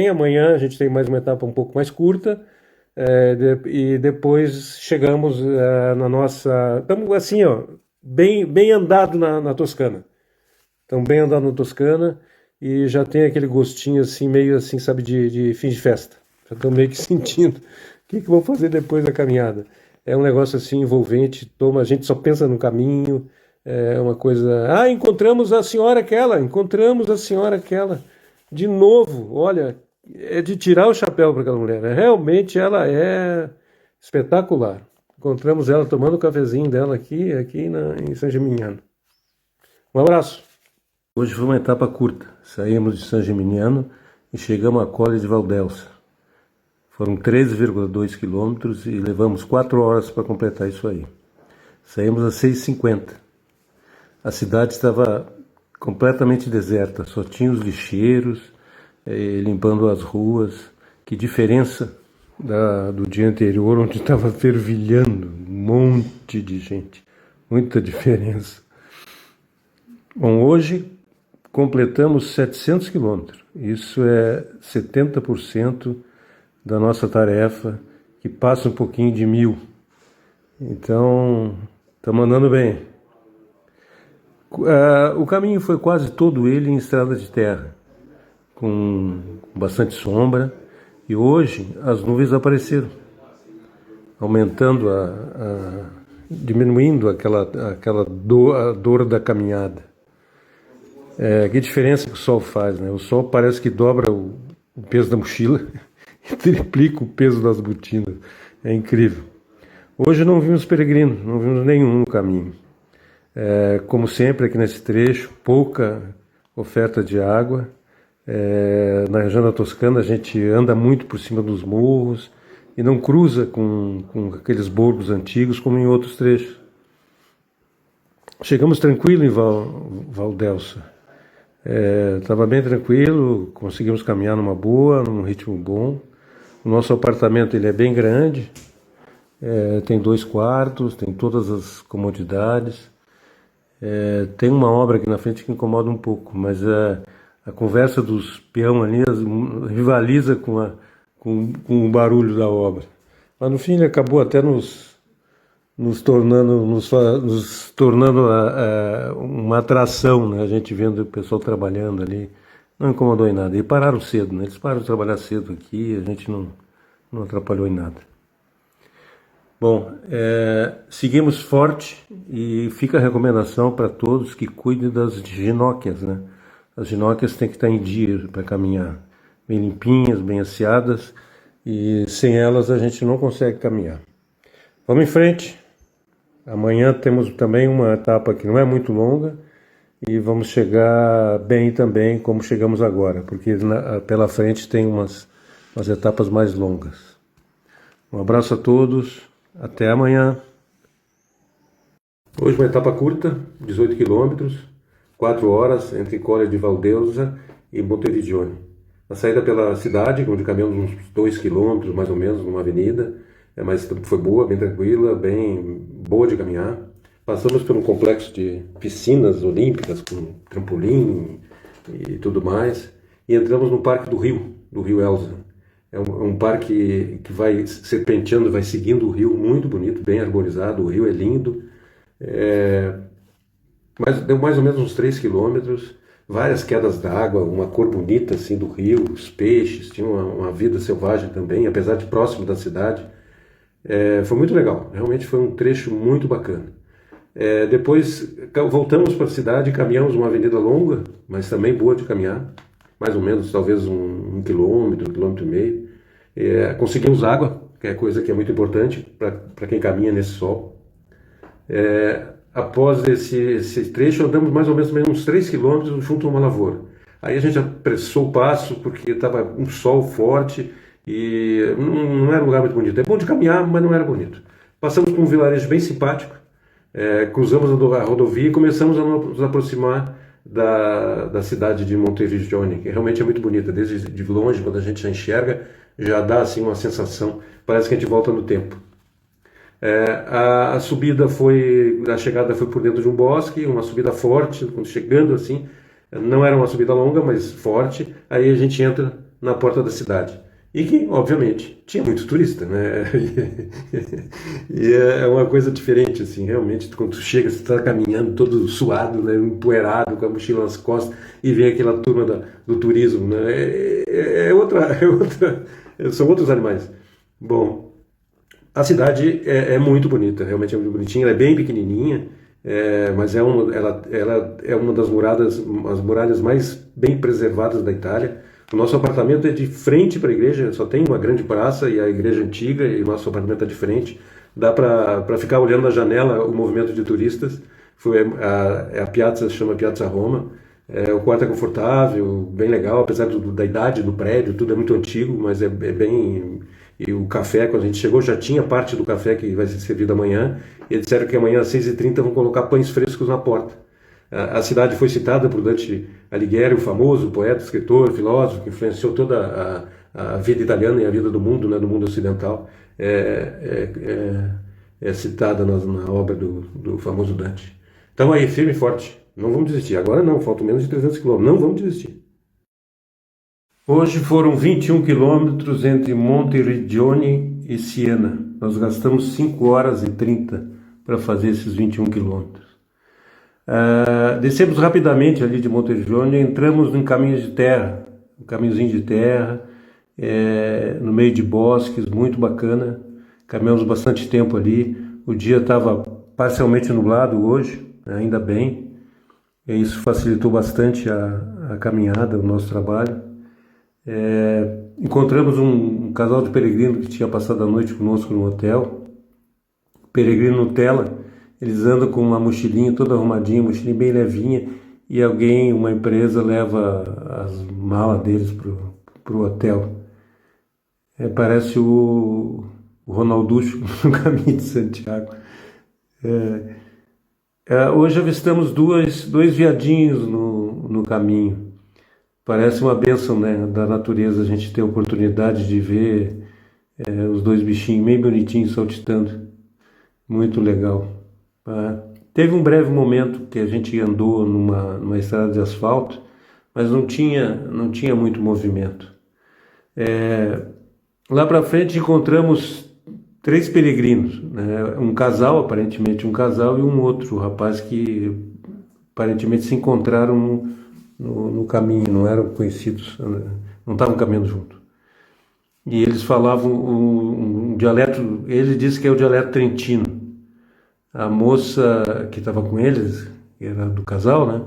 amanhã a gente tem mais uma etapa um pouco mais curta, e depois chegamos na nossa... Estamos assim, ó, bem andado na Toscana. Estamos bem andado na Toscana e já tem aquele gostinho assim, meio assim, sabe, de fim de festa. Já estou meio que sentindo o que vou fazer depois da caminhada. É um negócio assim envolvente, a gente só pensa no caminho, é uma coisa... encontramos a senhora aquela, de novo, olha, é de tirar o chapéu para aquela mulher, né? Realmente ela é espetacular. Encontramos ela tomando o cafezinho dela aqui em San Gimignano. Um abraço. Hoje foi uma etapa curta. Saímos de San Gimignano e chegamos à Colle de Valdelsa. Foram 13,2 quilômetros e levamos 4 horas para completar isso aí. Saímos às 6h50. A cidade estava completamente deserta, só tinha os lixeiros, limpando as ruas. Que diferença do dia anterior, onde estava fervilhando um monte de gente. Muita diferença. Bom, hoje completamos 700 quilômetros. Isso é 70% da nossa tarefa, que passa um pouquinho de 1.000. Então, estamos andando bem. O caminho foi quase todo ele em estrada de terra, com bastante sombra, e hoje as nuvens apareceram, aumentando, diminuindo aquela dor da caminhada. Que diferença que o sol faz, né? O sol parece que dobra o peso da mochila e triplica o peso das botinas. É incrível. Hoje não vimos peregrinos, não vimos nenhum no caminho. Como sempre aqui nesse trecho, pouca oferta de água. Na região da Toscana a gente anda muito por cima dos morros e não cruza com aqueles borgos antigos como em outros trechos. Chegamos tranquilo em Valdelsa. Estava bem tranquilo, conseguimos caminhar numa boa, num ritmo bom. O nosso apartamento ele é bem grande, tem 2 quartos, tem todas as comodidades. Tem uma obra aqui na frente que incomoda um pouco, mas a conversa dos peão ali rivaliza com o barulho da obra. Mas no fim ele acabou até nos tornando uma atração, né? A gente vendo o pessoal trabalhando ali, não incomodou em nada. E pararam cedo, né? Eles pararam de trabalhar cedo aqui, a gente não atrapalhou em nada. Bom, seguimos forte e fica a recomendação para todos que cuidem das ginóquias, né? As ginóquias têm que estar em dia para caminhar, bem limpinhas, bem asseadas, e sem elas a gente não consegue caminhar. Vamos em frente. Amanhã temos também uma etapa que não é muito longa e vamos chegar bem também como chegamos agora, porque pela frente tem umas etapas mais longas. Um abraço a todos, até amanhã. Hoje uma etapa curta, 18 quilômetros, 4 horas entre Colle de Valdelsa e Monteriggioni. A saída pela cidade, onde caminhamos uns 2 quilômetros mais ou menos numa avenida, mas foi boa, bem tranquila, bem boa de caminhar. Passamos por um complexo de piscinas olímpicas com trampolim e tudo mais, e entramos no Parque do Rio Elza. É um parque que vai serpenteando, vai seguindo o rio, muito bonito, bem arborizado, o rio é lindo. Mas deu mais ou menos uns 3 quilômetros, várias quedas d'água, uma cor bonita assim do rio, os peixes, tinha uma vida selvagem também, apesar de próximo da cidade. Foi muito legal, realmente foi um trecho muito bacana. Depois voltamos para a cidade, caminhamos uma avenida longa, mas também boa de caminhar, mais ou menos talvez um quilômetro, 1,5 km. Conseguimos água, que é coisa que é muito importante para quem caminha nesse sol. Após esse trecho, andamos mais ou menos uns 3 quilômetros junto a uma lavoura. Aí a gente apressou o passo porque estava um sol forte e não era um lugar muito bonito. É bom de caminhar, mas não era bonito. Passamos por um vilarejo bem simpático, cruzamos a rodovia e começamos a nos aproximar da cidade de Monteriggioni, que realmente é muito bonita. Desde de longe, quando a gente já enxerga, já dá assim uma sensação, parece que a gente volta no tempo. A chegada foi por dentro de um bosque, uma subida forte, quando chegando assim, não era uma subida longa, mas forte. Aí a gente entra na porta da cidade. E que, obviamente, tinha muito turista, né? E é uma coisa diferente, assim, realmente, quando tu chega, você está caminhando todo suado, né? Empoeirado, com a mochila nas costas, e vem aquela turma do turismo, né? São outros animais. Bom, a cidade é muito bonita, realmente é muito bonitinha, ela é bem pequenininha, mas ela é uma das as muralhas mais bem preservadas da Itália. O nosso apartamento é de frente para a igreja, só tem uma grande praça e a igreja antiga, e o nosso apartamento é de frente. Dá para ficar olhando na janela o movimento de turistas. A piazza se chama Piazza Roma. O quarto é confortável, bem legal, apesar da idade do prédio, tudo é muito antigo, mas é bem... E o café, quando a gente chegou, já tinha parte do café que vai ser servido amanhã. E eles disseram que amanhã às 6h30 vão colocar pães frescos na porta. A cidade foi citada por Dante Alighieri, o famoso poeta, escritor, filósofo, que influenciou toda a vida italiana e a vida do mundo, né, do mundo ocidental. É citada na obra do famoso Dante. Então aí, firme e forte. Não vamos desistir. Agora não, faltam menos de 300 quilômetros. Não vamos desistir. Hoje foram 21 quilômetros entre Monteriggioni e Siena. Nós gastamos 5 horas e 30 para fazer esses 21 quilômetros. Descemos rapidamente ali de Monteriggioni, entramos em caminhos de terra, um caminhozinho de terra, no meio de bosques, muito bacana. Caminhamos bastante tempo ali. O dia estava parcialmente nublado hoje, ainda bem. E isso facilitou bastante a caminhada, o nosso trabalho. Encontramos um casal de peregrinos que tinha passado a noite conosco no hotel. Peregrino Nutella. Eles andam com uma mochilinha toda arrumadinha, mochilinha bem levinha, e uma empresa leva as malas deles pro hotel. Parece o Ronalducho no caminho de Santiago. Hoje avistamos dois veadinhos no caminho. Parece uma bênção, né, da natureza a gente ter a oportunidade de ver os dois bichinhos bem bonitinhos saltitando. Muito legal. Teve um breve momento que a gente andou numa estrada de asfalto, mas não tinha muito movimento. Lá para frente encontramos 3 peregrinos, né? Um casal, aparentemente um casal, e um outro rapaz que aparentemente se encontraram no caminho, não eram conhecidos, não estavam caminhando junto. E eles falavam um dialeto, ele disse que é o dialeto trentino. A moça que estava com eles, que era do casal, né,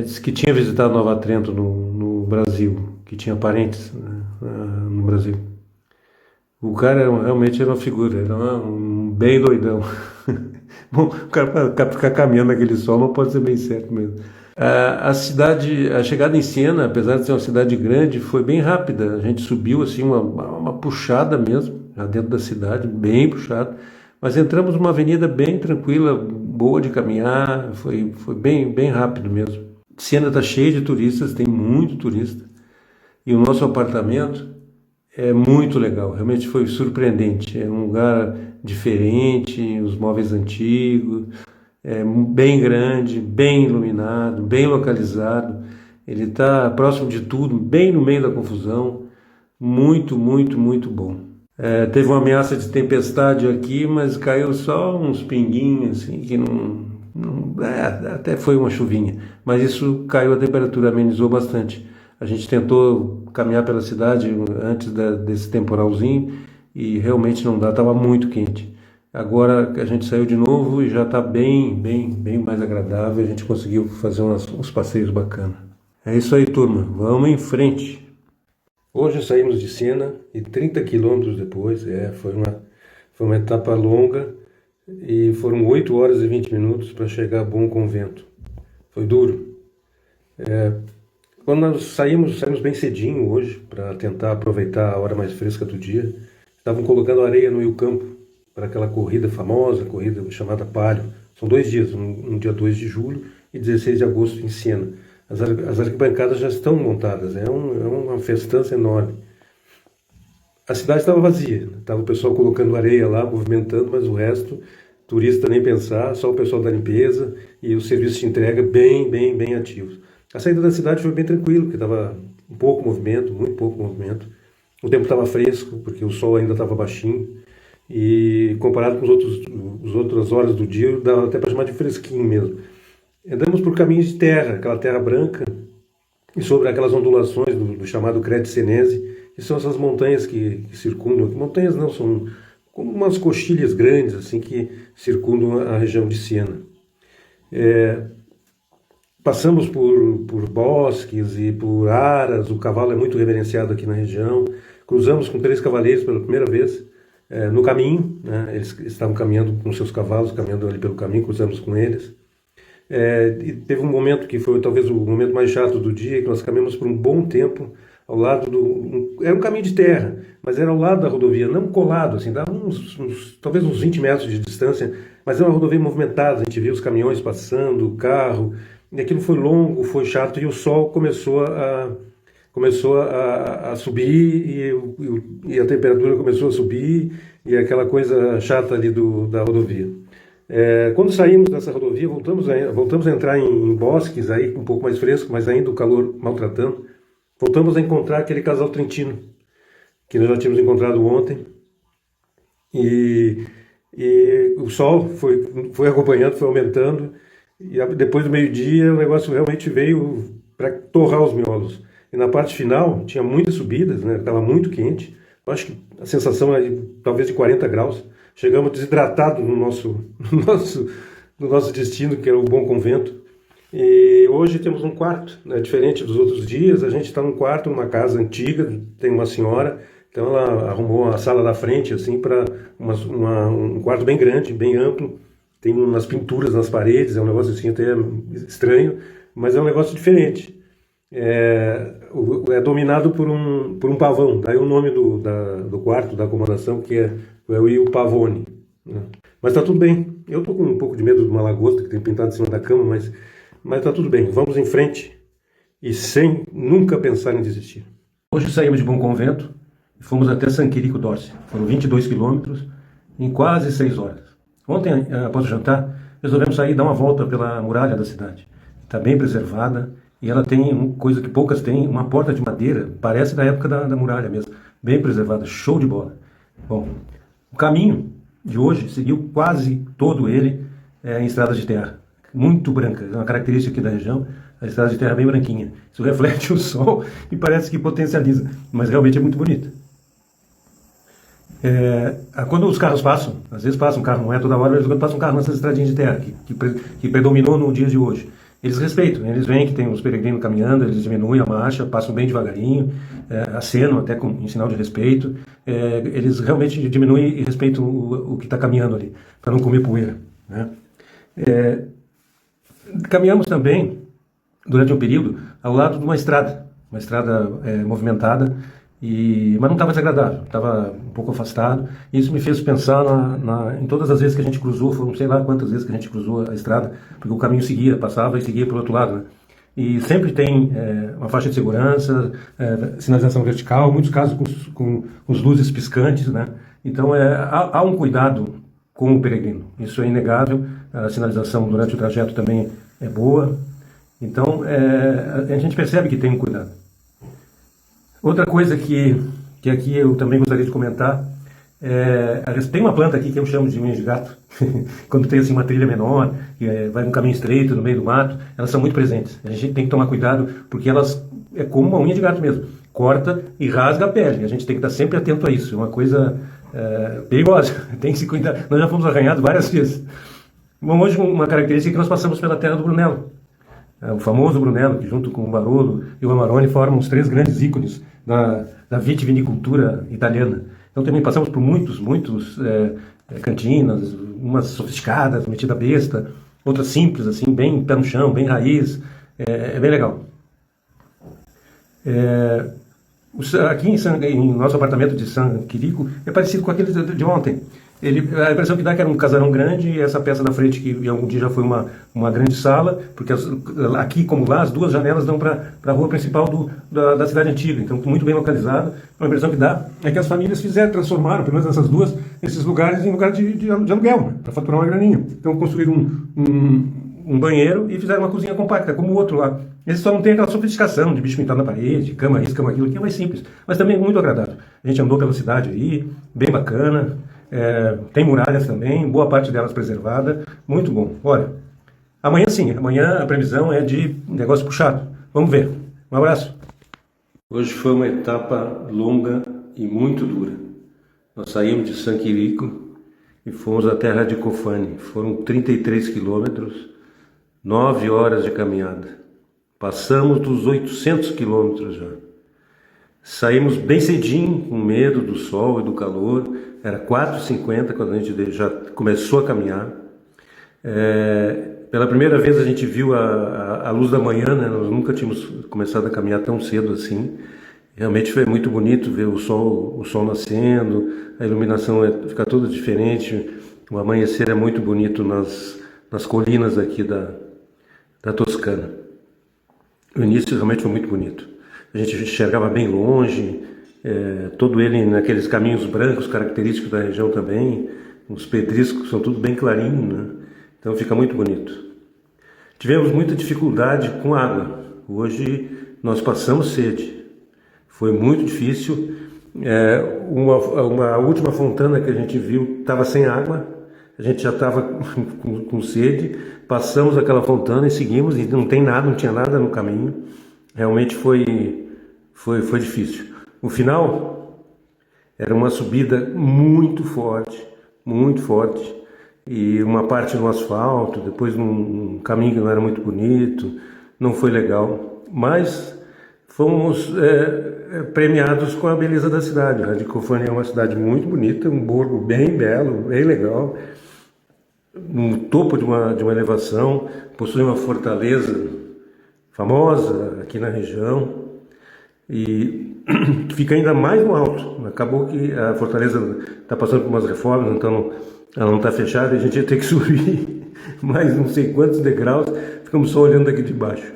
disse que tinha visitado Nova Trento no Brasil, que tinha parentes, né, no Brasil. O cara realmente era uma figura, era um bem doidão. Bom, o cara para ficar caminhando naquele sol não pode ser bem certo mesmo. A chegada em Siena, apesar de ser uma cidade grande, foi bem rápida. A gente subiu assim uma puxada mesmo, já dentro da cidade, bem puxada. Mas entramos numa avenida bem tranquila, boa de caminhar, foi bem rápido mesmo. Siena está cheia de turistas, tem muito turista. E o nosso apartamento é muito legal, realmente foi surpreendente. É um lugar diferente, os móveis antigos, bem grande, bem iluminado, bem localizado. Ele está próximo de tudo, bem no meio da confusão. Muito, muito, muito bom. Teve uma ameaça de tempestade aqui, mas caiu só uns pinguinhos, assim, que Até foi uma chuvinha, mas isso caiu, a temperatura amenizou bastante. A gente tentou caminhar pela cidade antes desse temporalzinho e realmente não dá, estava muito quente. Agora a gente saiu de novo e já está bem mais agradável, a gente conseguiu fazer uns passeios bacanas. É isso aí, turma, vamos em frente. Hoje saímos de Siena e 30 quilômetros depois, foi uma etapa longa e foram 8 horas e 20 minutos para chegar a Bom Convento. Foi duro. Quando nós saímos bem cedinho hoje para tentar aproveitar a hora mais fresca do dia. Estavam colocando areia no Rio Campo para aquela corrida famosa, corrida chamada Palio. São 2 dias, um dia 2 de julho e 16 de agosto em Siena. As arquibancadas já estão montadas, é uma festança enorme. A cidade estava vazia, estava o pessoal colocando areia lá, movimentando, mas o resto, turista nem pensar, só o pessoal da limpeza e o serviço de entrega bem ativos. A saída da cidade foi bem tranquilo, porque estava muito pouco movimento. O tempo estava fresco, porque o sol ainda estava baixinho, e comparado com as outras horas do dia, dava até para chamar de fresquinho mesmo. Andamos por caminhos de terra, aquela terra branca, e sobre aquelas ondulações do chamado Crete Senese, que são essas montanhas que circundam, montanhas não, são como umas coxilhas grandes assim que circundam a região de Siena. Passamos por bosques e por aras, o cavalo é muito reverenciado aqui na região. Cruzamos com 3 cavaleiros pela primeira vez no caminho, né? Eles estavam caminhando com seus cavalos, caminhando ali pelo caminho, cruzamos com eles. E teve um momento que foi talvez o momento mais chato do dia, que nós caminhamos por um bom tempo ao lado era um caminho de terra, mas era ao lado da rodovia, não colado, assim, dava talvez uns 20 metros de distância, mas era uma rodovia movimentada, a gente via os caminhões passando, o carro, e aquilo foi longo, foi chato, e o sol começou a subir, e a temperatura começou a subir, e aquela coisa chata ali da rodovia. Quando saímos dessa rodovia, voltamos a entrar em bosques, aí um pouco mais fresco, mas ainda o calor maltratando. Voltamos a encontrar aquele casal trentino, que nós já tínhamos encontrado ontem. E o sol foi acompanhando, foi aumentando. E depois do meio-dia, o negócio realmente veio para torrar os miolos. E na parte final, tinha muitas subidas, né? Estava muito quente. Eu acho que a sensação é talvez de 40 graus. Chegamos desidratados no nosso destino, que era o Bom Convento. E hoje temos um quarto, né? Diferente dos outros dias, a gente está num quarto, numa casa antiga, tem uma senhora, então ela arrumou a sala da frente assim para um quarto bem grande, bem amplo, tem umas pinturas nas paredes, é um negócio assim até estranho, mas é um negócio diferente. É dominado por um pavão, daí o nome do quarto, da acomodação, que é o Pavone, né? Mas está tudo bem. Eu estou com um pouco de medo de uma lagosta que tem pintado em cima da cama, mas está tudo bem. Vamos em frente e sem nunca pensar em desistir. Hoje saímos de Bom Convento e fomos até San Chirico d'Orsi. Foram 22 quilômetros em quase 6 horas. Ontem, após o jantar, resolvemos sair e dar uma volta pela muralha da cidade. Está bem preservada e ela tem uma coisa que poucas têm, uma porta de madeira, parece da época da muralha mesmo. Bem preservada, show de bola. Bom, o caminho de hoje seguiu quase todo ele em estradas de terra, muito branca, é uma característica aqui da região, a estrada de terra é bem branquinha. Isso reflete o sol e parece que potencializa, mas realmente é muito bonita. Quando os carros passam, às vezes passa um carro, não é toda hora, mas quando passa um carro nessas estradinhas de terra, que predominou no dia de hoje, eles respeitam, eles veem que tem os peregrinos caminhando, eles diminuem a marcha, passam bem devagarinho, acenam até em sinal de respeito, eles realmente diminuem e respeitam o que está caminhando ali, para não comer poeira, né? Caminhamos também, durante um período, ao lado de uma estrada movimentada, mas não estava desagradável, estava um pouco afastado. Isso me fez pensar em todas as vezes que a gente cruzou, foram sei lá quantas vezes que a gente cruzou a estrada, porque o caminho passava e seguia para o outro lado, né? E sempre tem uma faixa de segurança, sinalização vertical, em muitos casos com os luzes piscantes, né? Então há um cuidado com o peregrino, isso é inegável. A sinalização durante o trajeto também é boa, então a gente percebe que tem um cuidado. Outra coisa que aqui eu também gostaria de comentar Tem uma planta aqui que eu chamo de unha de gato, quando tem assim uma trilha menor, vai num caminho estreito no meio do mato, elas são muito presentes. A gente tem que tomar cuidado, porque elas é como uma unha de gato mesmo, corta e rasga a pele. A gente tem que estar sempre atento a isso, é uma coisa perigosa, tem que se cuidar. Nós já fomos arranhados várias vezes. Bom, hoje uma característica é que nós passamos pela terra do Brunello, o famoso Brunello, que junto com o Barolo e o Amarone formam os três grandes ícones da vitivinicultura italiana. Então também passamos por muitos cantinas, umas sofisticadas, metida besta, outras simples, assim, bem pé no chão, bem raiz, bem legal. Aqui em nosso apartamento de San Quirico é parecido com aquele de ontem. A impressão que dá é que era um casarão grande, e essa peça da frente, que algum dia já foi uma grande sala, porque aqui como lá, as duas janelas dão para a rua principal da cidade antiga, então muito bem localizado. A impressão que dá é que as famílias transformaram, pelo menos essas duas, esses lugares em lugar de aluguel, né, para faturar uma graninha. Então construíram um banheiro e fizeram uma cozinha compacta, como o outro lá. Esse só não tem aquela sofisticação de bicho pintado na parede, cama isso, cama aquilo, que é mais simples, mas também muito agradável. A gente andou pela cidade aí, bem bacana. Tem muralhas também, boa parte delas preservada, muito bom. Olha, amanhã sim, amanhã a previsão é de negócio puxado. Vamos ver. Um abraço. Hoje foi uma etapa longa e muito dura. Nós saímos de San Quirico e fomos até Radicofani. Foram 33 quilômetros, 9 horas de caminhada. Passamos dos 800 quilômetros já. Saímos bem cedinho, com medo do sol e do calor. Era 4h50 quando a gente já começou a caminhar. Pela primeira vez a gente viu a luz da manhã, né? Nós nunca tínhamos começado a caminhar tão cedo assim. Realmente foi muito bonito ver o sol nascendo, a iluminação fica toda diferente. O amanhecer é muito bonito nas colinas aqui da Toscana. O início realmente foi muito bonito. A gente enxergava bem longe, todo ele naqueles caminhos brancos característicos da região também, os pedriscos são tudo bem clarinho, né? Então fica muito bonito. Tivemos muita dificuldade com água. Hoje nós passamos sede, foi muito difícil. Uma última fontana que a gente viu estava sem água, a gente já estava com sede, passamos aquela fontana e seguimos, e não tinha nada no caminho. Realmente foi difícil. O final era uma subida muito forte, e uma parte no asfalto, depois num caminho que não era muito bonito, não foi legal, mas fomos premiados com a beleza da cidade. Radicofani é uma cidade muito bonita, um borgo bem belo, bem legal, no topo de uma elevação, possui uma fortaleza famosa aqui na região, e fica ainda mais no alto. Acabou que a fortaleza está passando por umas reformas, então ela não está fechada, e a gente ia ter que subir mais não sei quantos degraus, ficamos só olhando daqui de baixo.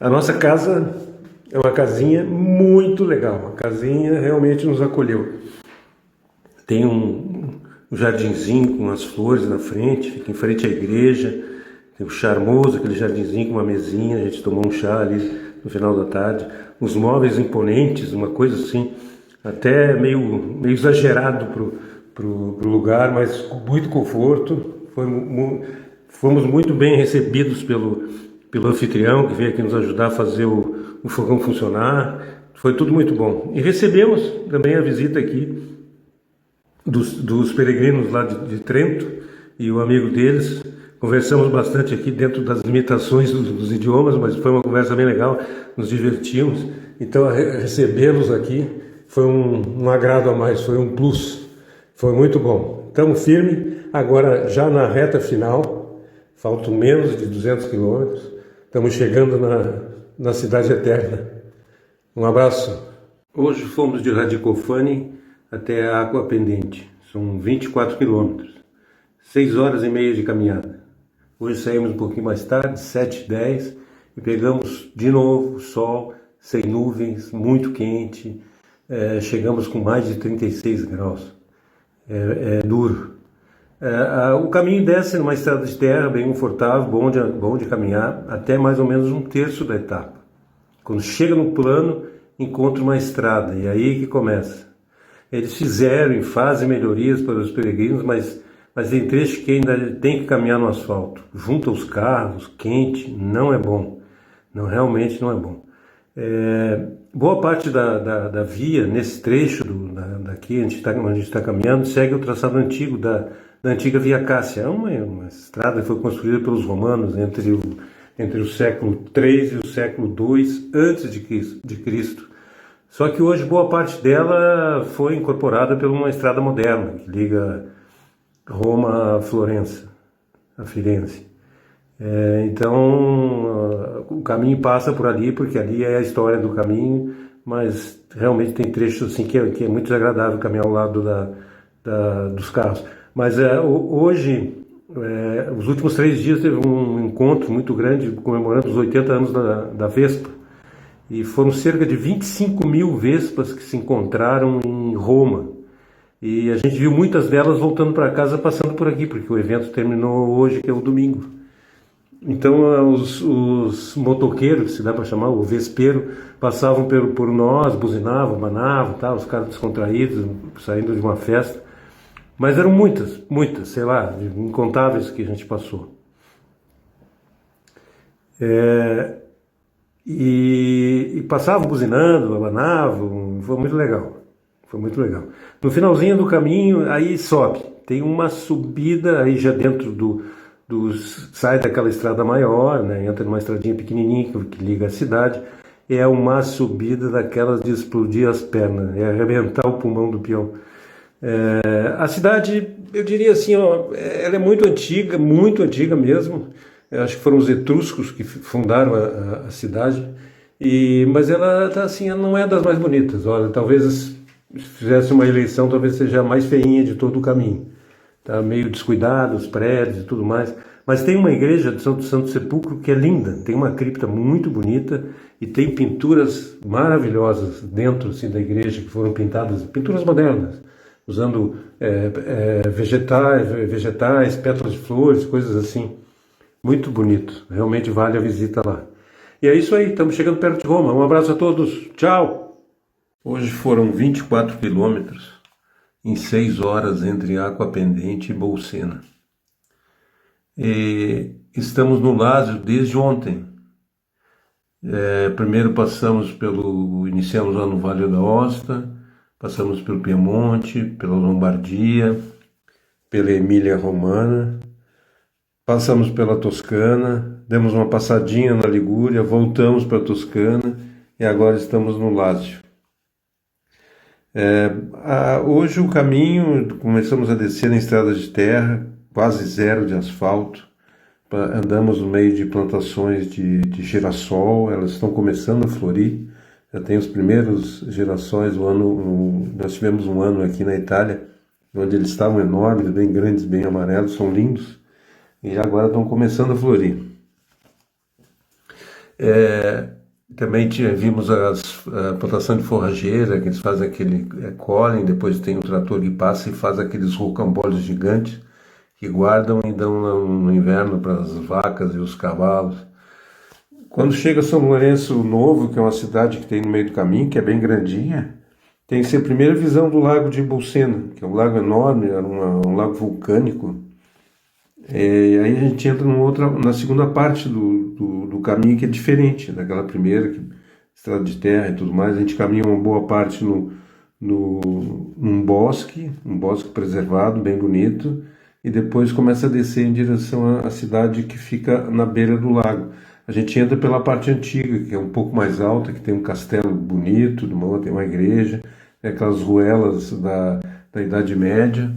A nossa casa é uma casinha muito legal, uma casinha realmente nos acolheu. Tem um jardinzinho com as flores na frente, fica em frente à igreja, tem o charmoso, aquele jardinzinho com uma mesinha, a gente tomou um chá ali no final da tarde, os móveis imponentes, uma coisa assim, até meio exagerado pro lugar, mas com muito conforto. Fomos muito bem recebidos pelo anfitrião, que veio aqui nos ajudar a fazer o fogão funcionar. Foi tudo muito bom. E recebemos também a visita aqui dos peregrinos lá de Trento e o amigo deles. Conversamos bastante aqui dentro das limitações dos idiomas, mas foi uma conversa bem legal, nos divertimos. Então recebê-los aqui foi um agrado a mais, foi um plus, foi muito bom. Estamos firme, agora já na reta final, faltam menos de 200 quilômetros, estamos chegando na cidade eterna. Um abraço. Hoje fomos de Radicofani até a Água Pendente, são 24 quilômetros, 6 horas e meia de caminhada. Hoje saímos um pouquinho mais tarde, 7h10, e pegamos de novo sol, sem nuvens, muito quente, chegamos com mais de 36 graus, é duro. O caminho desce numa estrada de terra bem confortável, bom de caminhar, até mais ou menos um terço da etapa. Quando chega no plano, encontra uma estrada, e aí que começa. Eles fizeram e fazem melhorias para os peregrinos, mas tem trecho que ainda tem que caminhar no asfalto. Junto aos carros, quente, não é bom. Não, realmente não é bom. Boa parte da via, nesse trecho daqui, onde a gente está caminhando, segue o traçado antigo da antiga Via Cásia. É uma estrada que foi construída pelos romanos entre o século III e o século II antes de Cristo. Só que hoje boa parte dela foi incorporada por uma estrada moderna que liga Roma a Florença, a Firenze. Então o caminho passa por ali, porque ali é a história do caminho, mas realmente tem trechos assim que é muito desagradável caminhar ao lado dos carros. Mas hoje, os últimos 3 dias teve um encontro muito grande comemorando os 80 anos da Vespa, e foram cerca de 25 mil Vespas que se encontraram em Roma. E a gente viu muitas delas voltando para casa, passando por aqui, porque o evento terminou hoje, que é o domingo. Então os motoqueiros, se dá para chamar, o vespeiro, passavam por nós, buzinavam, banavam, tá, os caras descontraídos, saindo de uma festa. Mas eram muitas, sei lá, incontáveis que a gente passou. E passavam buzinando, abanavam, foi muito legal. Foi muito legal. No finalzinho do caminho, aí sobe. Tem uma subida aí já dentro sai daquela estrada maior, né? Entra numa estradinha pequenininha que liga a cidade. É uma subida daquelas de explodir as pernas, é arrebentar o pulmão do peão. A cidade, eu diria assim, ó, ela é muito antiga mesmo. Eu acho que foram os etruscos que fundaram a cidade. Mas ela tá assim, ela não é das mais bonitas. Olha, talvez se fizesse uma eleição, talvez seja a mais feinha de todo o caminho. Tá meio descuidado, os prédios e tudo mais. Mas tem uma igreja de Santo Sepulcro que é linda, tem uma cripta muito bonita e tem pinturas maravilhosas dentro assim, da igreja, que foram pintadas, pinturas modernas, usando vegetais, pétalas de flores, coisas assim. Muito bonito, realmente vale a visita lá. E é isso aí, estamos chegando perto de Roma. Um abraço a todos, tchau! Hoje foram 24 quilômetros em 6 horas entre Aquapendente e Bolsena. E estamos no Lásio desde ontem. Primeiro iniciamos lá no Vale da Aosta, passamos pelo Piemonte, pela Lombardia, pela Emília-Romana, passamos pela Toscana, demos uma passadinha na Ligúria, voltamos para a Toscana e agora estamos no Lásio. Hoje o caminho, começamos a descer em estradas de terra, quase zero de asfalto. Andamos no meio de plantações de girassol, elas estão começando a florir. Já tem os primeiros girassóis. Nós tivemos um ano aqui na Itália, onde eles estavam enormes, bem grandes, bem amarelos, são lindos, e agora estão começando a florir. Também vimos a plantação de forrageira, que eles fazem colhem, depois tem o trator que passa e faz aqueles rocamboles gigantes que guardam e dão no inverno para as vacas e os cavalos. Quando chega São Lourenço Novo, que é uma cidade que tem no meio do caminho, que é bem grandinha, tem-se a primeira visão do lago de Bolsena, que é um lago enorme, era um lago vulcânico. E aí a gente entra na segunda parte do caminho, que é diferente daquela primeira, estrada de terra e tudo mais. A gente caminha uma boa parte num bosque, um bosque preservado, bem bonito, e depois começa a descer em direção à cidade que fica na beira do lago. A gente entra pela parte antiga, que é um pouco mais alta, que tem um castelo bonito, tem uma igreja, aquelas ruelas da Idade Média.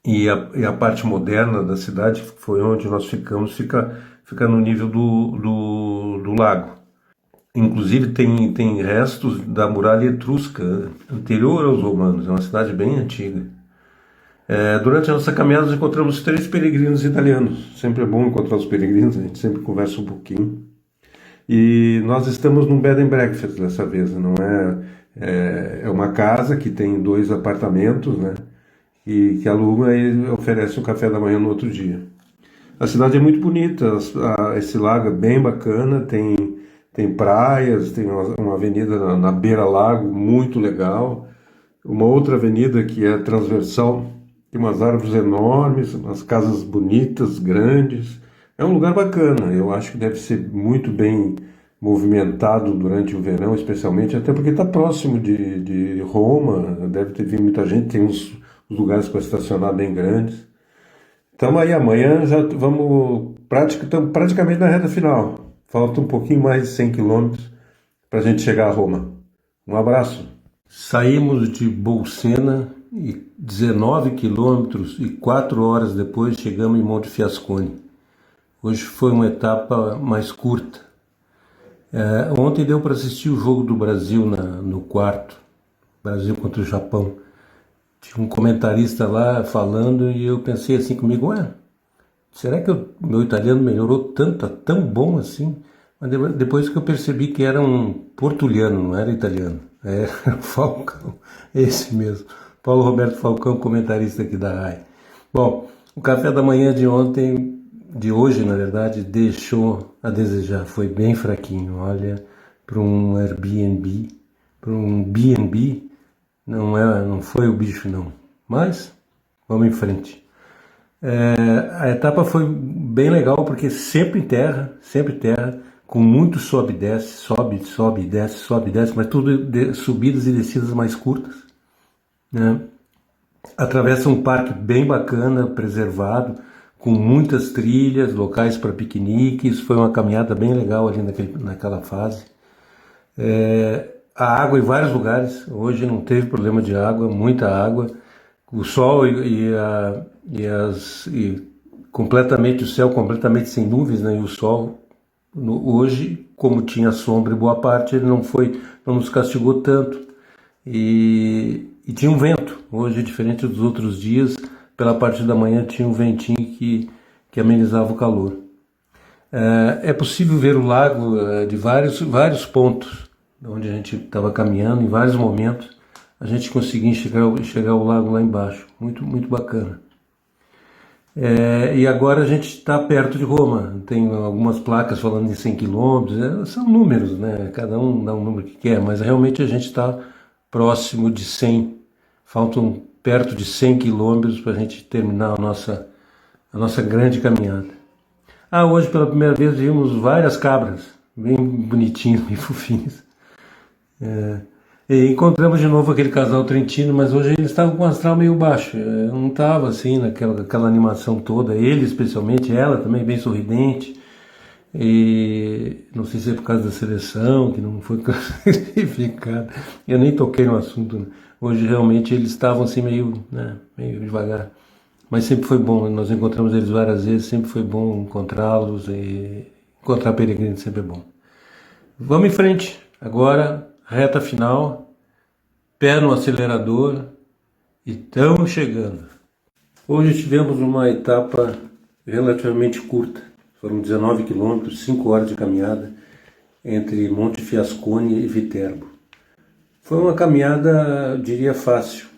E a parte moderna da cidade, que foi onde nós ficamos, fica no nível do lago. Inclusive tem restos da muralha etrusca, anterior aos romanos, é uma cidade bem antiga. Durante a nossa caminhada nós encontramos 3 peregrinos italianos. Sempre é bom encontrar os peregrinos, a gente sempre conversa um pouquinho. E nós estamos num bed and breakfast dessa vez, não é uma casa que tem 2 apartamentos, né? E que aluga e oferece um café da manhã no outro dia. A cidade é muito bonita, esse lago é bem bacana, tem praias, tem uma avenida na beira-lago muito legal, uma outra avenida que é transversal, tem umas árvores enormes, umas casas bonitas, grandes. É um lugar bacana, eu acho que deve ser muito bem movimentado durante o verão, especialmente, até porque está próximo de Roma, deve ter vindo muita gente, tem uns lugares para estacionar bem grandes. Então aí amanhã já vamos, estamos praticamente na reta final. Falta um pouquinho mais de 100 quilômetros para a gente chegar a Roma. Um abraço. Saímos de Bolsena e 19 quilômetros e 4 horas depois chegamos em Monte Fiascone. Hoje foi uma etapa mais curta. Ontem deu para assistir o jogo do Brasil no quarto, Brasil contra o Japão. Tinha um comentarista lá falando e eu pensei assim comigo, será que o meu italiano melhorou tanto, tá tão bom assim? Mas depois que eu percebi que era um portuliano, não era italiano, era o Falcão, esse mesmo, Paulo Roberto Falcão, comentarista aqui da RAI. Bom, o café da manhã de ontem, de hoje na verdade, deixou a desejar, foi bem fraquinho, olha, para um Airbnb, para um B&B, não foi o bicho não, mas vamos em frente. A etapa foi bem legal porque sempre terra, com muito sobe e desce, sobe e desce, mas tudo subidas e descidas mais curtas, né? Atravessa um parque bem bacana, preservado, com muitas trilhas, locais para piqueniques, foi uma caminhada bem legal ali naquela fase. A água em vários lugares, hoje não teve problema de água, muita água, o sol completamente, o céu completamente sem nuvens, né? E o sol, hoje, como tinha sombra em boa parte, ele não nos castigou tanto. E tinha um vento, hoje, diferente dos outros dias, pela parte da manhã tinha um ventinho que amenizava o calor. É possível ver o lago de vários pontos, onde a gente estava caminhando, em vários momentos, a gente conseguia enxergar o lago lá embaixo, muito, muito bacana. E agora a gente está perto de Roma, tem algumas placas falando em 100 quilômetros, são números, né? Cada um dá um número que quer, mas realmente a gente está próximo de 100, faltam perto de 100 quilômetros para a gente terminar a nossa grande caminhada. Hoje pela primeira vez vimos várias cabras, bem bonitinhas, bem fofinhas. E encontramos de novo aquele casal trentino, mas hoje eles estavam com o astral meio baixo, não estava assim naquela animação toda, ele especialmente, ela também bem sorridente, e não sei se é por causa da seleção, que não foi classificada, eu nem toquei no assunto, né? Hoje realmente eles estavam assim meio devagar, mas sempre foi bom, nós encontramos eles várias vezes, sempre foi bom encontrá-los, e encontrar peregrinos sempre é bom. Vamos em frente, agora reta final, pé no acelerador e estamos chegando. Hoje tivemos uma etapa relativamente curta, foram 19 quilômetros, 5 horas de caminhada entre Monte Fiascone e Viterbo. Foi uma caminhada, eu diria, fácil.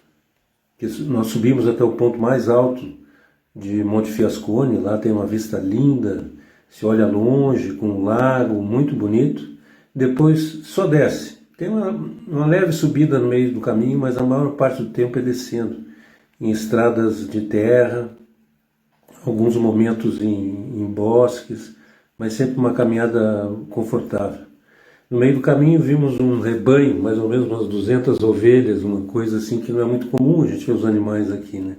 Nós subimos até o ponto mais alto de Monte Fiascone, lá tem uma vista linda, se olha longe, com um lago muito bonito, depois só desce. Tem uma leve subida no meio do caminho, mas a maior parte do tempo é descendo, em estradas de terra, alguns momentos em bosques, mas sempre uma caminhada confortável. No meio do caminho vimos um rebanho, mais ou menos umas 200 ovelhas, uma coisa assim que não é muito comum a gente ver os animais aqui, né?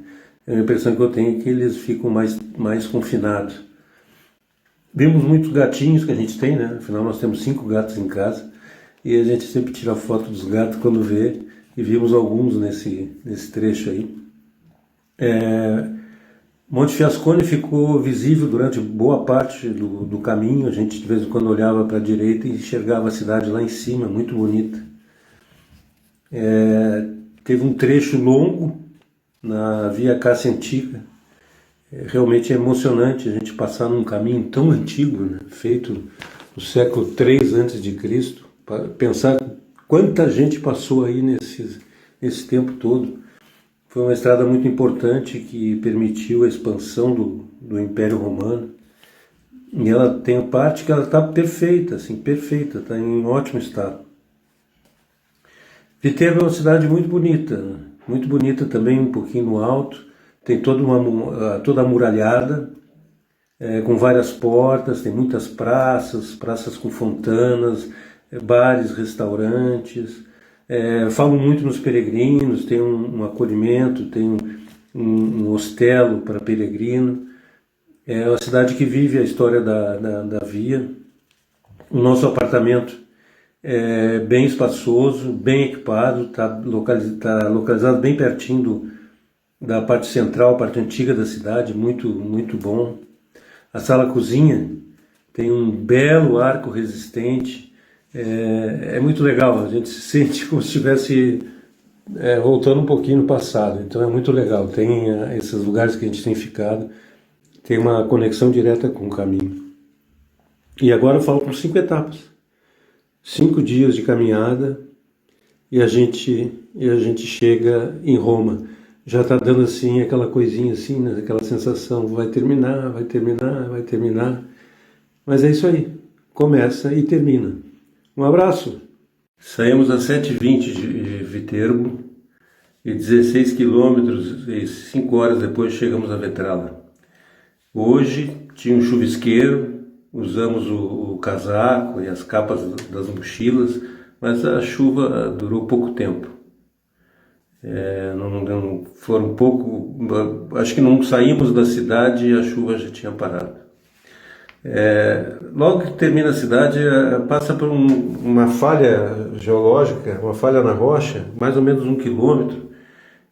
A impressão que eu tenho é que eles ficam mais confinados. Vimos muitos gatinhos que a gente tem, né? Afinal nós temos 5 gatos em casa. E a gente sempre tira foto dos gatos quando vê, e vimos alguns nesse trecho aí. Monte Fiascone ficou visível durante boa parte do caminho, a gente de vez em quando olhava para a direita e enxergava a cidade lá em cima, muito bonita. Teve um trecho longo na Via Cássia Antiga, realmente é emocionante a gente passar num caminho tão antigo, né? Feito no século III a.C., pensar quanta gente passou aí nesse tempo todo. Foi uma estrada muito importante que permitiu a expansão do Império Romano. E ela tem parte que ela está perfeita, está em ótimo estado. Viterbo é uma cidade muito bonita, né? Muito bonita também, um pouquinho no alto. Tem toda amuralhada, com várias portas, tem muitas praças, praças com fontanas, bares, restaurantes. Falam muito nos peregrinos, tem um acolhimento, tem um hostelo para peregrino. É uma cidade que vive a história da via. O nosso apartamento é bem espaçoso, bem equipado, está localizado bem pertinho da parte central, parte antiga da cidade, muito, muito bom. A sala-cozinha tem um belo arco resistente, é muito legal, a gente se sente como se estivesse voltando um pouquinho no passado, então é muito legal. Tem esses lugares que a gente tem ficado, tem uma conexão direta com o caminho. E agora eu falo por 5 etapas, 5 dias de caminhada e a gente chega em Roma. Já está dando assim aquela coisinha assim, né? Aquela sensação, vai terminar, vai terminar, vai terminar. Mas é isso aí, começa e termina. Um abraço! Saímos às 7h20 de Viterbo e 16 quilômetros e 5 horas depois chegamos a Vetrala. Hoje tinha um chuvisqueiro, usamos o casaco e as capas das mochilas, mas a chuva durou pouco tempo. Não foram pouco, acho que não saímos da cidade e a chuva já tinha parado. Logo que termina a cidade, passa por uma falha geológica, uma falha na rocha, mais ou menos 1 quilômetro,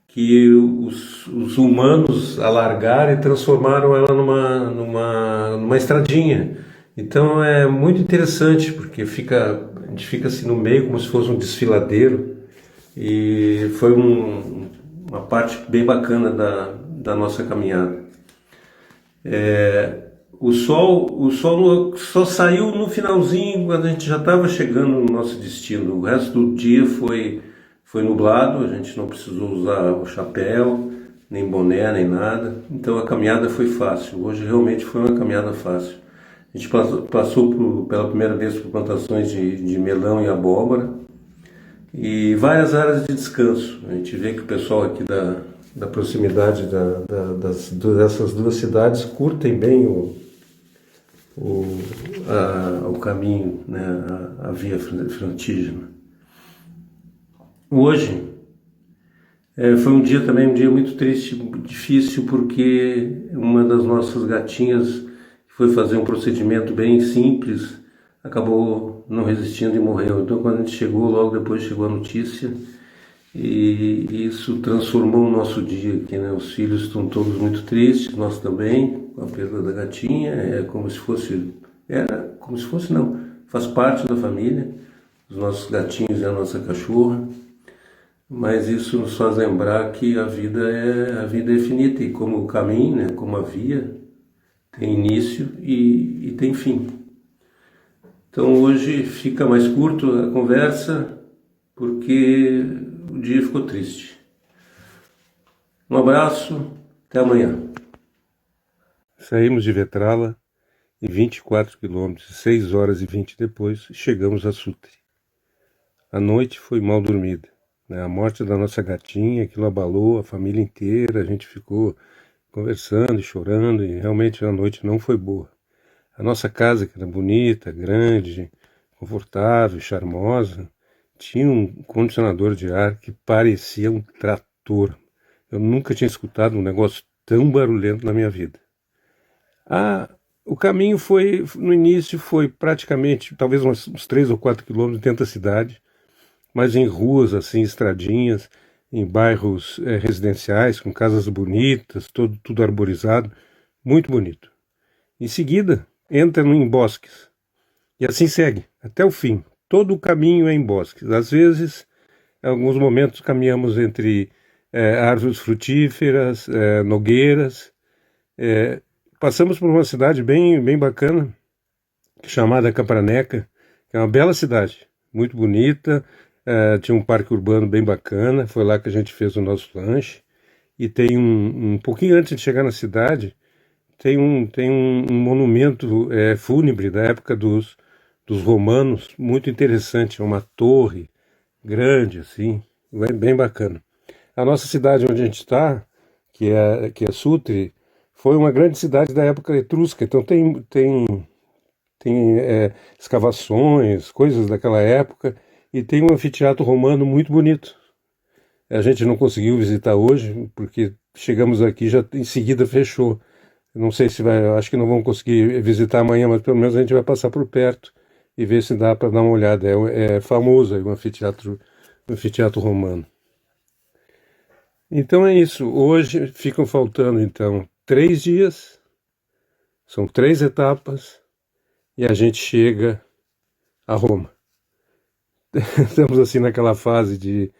que os humanos alargaram e transformaram ela numa estradinha. Então é muito interessante, porque a gente fica assim no meio, como se fosse um desfiladeiro, e foi uma parte bem bacana da nossa caminhada. O sol só saiu no finalzinho, quando a gente já estava chegando no nosso destino. O resto do dia foi nublado, a gente não precisou usar o chapéu, nem boné, nem nada. Então a caminhada foi fácil. Hoje realmente foi uma caminhada fácil. A gente passou pela primeira vez por plantações de melão e abóbora e várias áreas de descanso. A gente vê que o pessoal aqui da proximidade dessas duas cidades curtem bem o caminho, né, a via frantígena. Hoje foi um dia muito triste, difícil, porque uma das nossas gatinhas foi fazer um procedimento bem simples, acabou não resistindo e morreu. Então quando a gente chegou, logo depois chegou a notícia, e isso transformou o nosso dia aqui, né? Os filhos estão todos muito tristes, nós também, com a perda da gatinha. Não, faz parte da família, os nossos gatinhos e a nossa cachorra. Mas isso nos faz lembrar que a vida é finita, e como o caminho, né, como a via, tem início e tem fim. Então hoje fica mais curto a conversa, porque o dia ficou triste. Um abraço, até amanhã. Saímos de Vetrala e 24 quilômetros, 6 horas e 20 depois, chegamos a Sutri. A noite foi mal dormida. A morte da nossa gatinha, aquilo abalou a família inteira, a gente ficou conversando e chorando, e realmente a noite não foi boa. A nossa casa, que era bonita, grande, confortável, charmosa, tinha um condicionador de ar que parecia um trator. Eu nunca tinha escutado um negócio tão barulhento na minha vida. O caminho no início foi praticamente, talvez uns 3 ou 4 quilômetros dentro da cidade, mas em ruas, assim, estradinhas, em bairros residenciais, com casas bonitas, tudo arborizado, muito bonito. Em seguida, entra em bosques, e assim segue, até o fim. Todo o caminho é em bosques. Às vezes, em alguns momentos, caminhamos entre árvores frutíferas, nogueiras. Passamos por uma cidade bem, bem bacana, chamada Capraneca, que é uma bela cidade, muito bonita. Tinha um parque urbano bem bacana, foi lá que a gente fez o nosso lanche. E tem um pouquinho antes de chegar na cidade, tem um monumento fúnebre da época dos romanos, muito interessante. É uma torre grande, assim, bem bacana. A nossa cidade onde a gente está, que é Sutri, foi uma grande cidade da época etrusca, então tem escavações, coisas daquela época, e tem um anfiteatro romano muito bonito. A gente não conseguiu visitar hoje, porque chegamos aqui já em seguida fechou. Não sei se vai, acho que não vamos conseguir visitar amanhã, mas pelo menos a gente vai passar por perto e ver se dá para dar uma olhada. É famoso aí, o anfiteatro romano. Então é isso. Hoje ficam faltando então 3 dias, são 3 etapas e a gente chega a Roma. Estamos assim naquela fase de,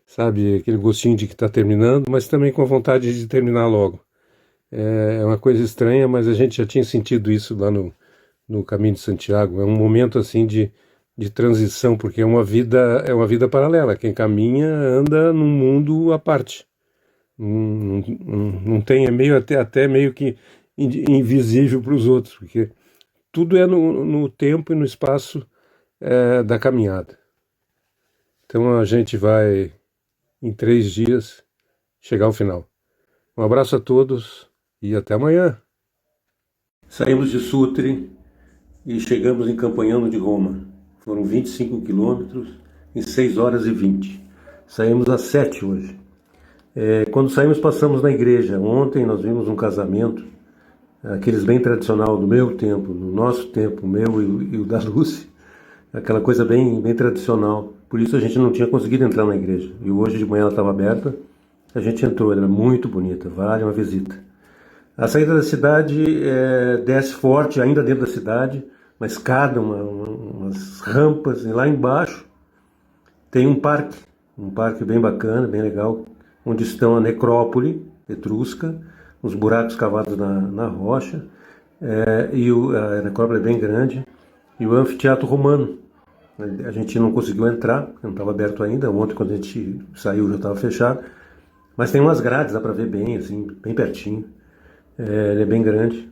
sabe, aquele gostinho de que está terminando, mas também com a vontade de terminar logo. É uma coisa estranha, mas a gente já tinha sentido isso lá no Caminho de Santiago. É um momento assim de transição, porque é uma vida paralela. Quem caminha anda num mundo à parte. Não tem, é meio até meio que invisível para os outros, porque tudo é no tempo e no espaço da caminhada. Então a gente vai, em 3 dias, chegar ao final. Um abraço a todos e até amanhã. Saímos de Sutri e chegamos em Campagnano de Roma. Foram 25 quilômetros em 6 horas e 20. Saímos às 7 hoje. Quando saímos, passamos na igreja. Ontem nós vimos um casamento, aqueles bem tradicional do meu tempo, no nosso tempo, o meu e o da Lúcia. Aquela coisa bem tradicional. Por isso a gente não tinha conseguido entrar na igreja. E hoje de manhã ela estava aberta. A gente entrou, ela era muito bonita, vale uma visita. A saída da cidade desce forte, ainda dentro da cidade, uma escada, umas rampas, e lá embaixo tem um parque bem bacana, bem legal, onde estão a necrópole etrusca, os buracos cavados na rocha, a necrópole é bem grande, e o anfiteatro romano. A gente não conseguiu entrar, porque não estava aberto ainda, ontem quando a gente saiu já estava fechado, mas tem umas grades, dá para ver bem, assim, bem pertinho. Ele é bem grande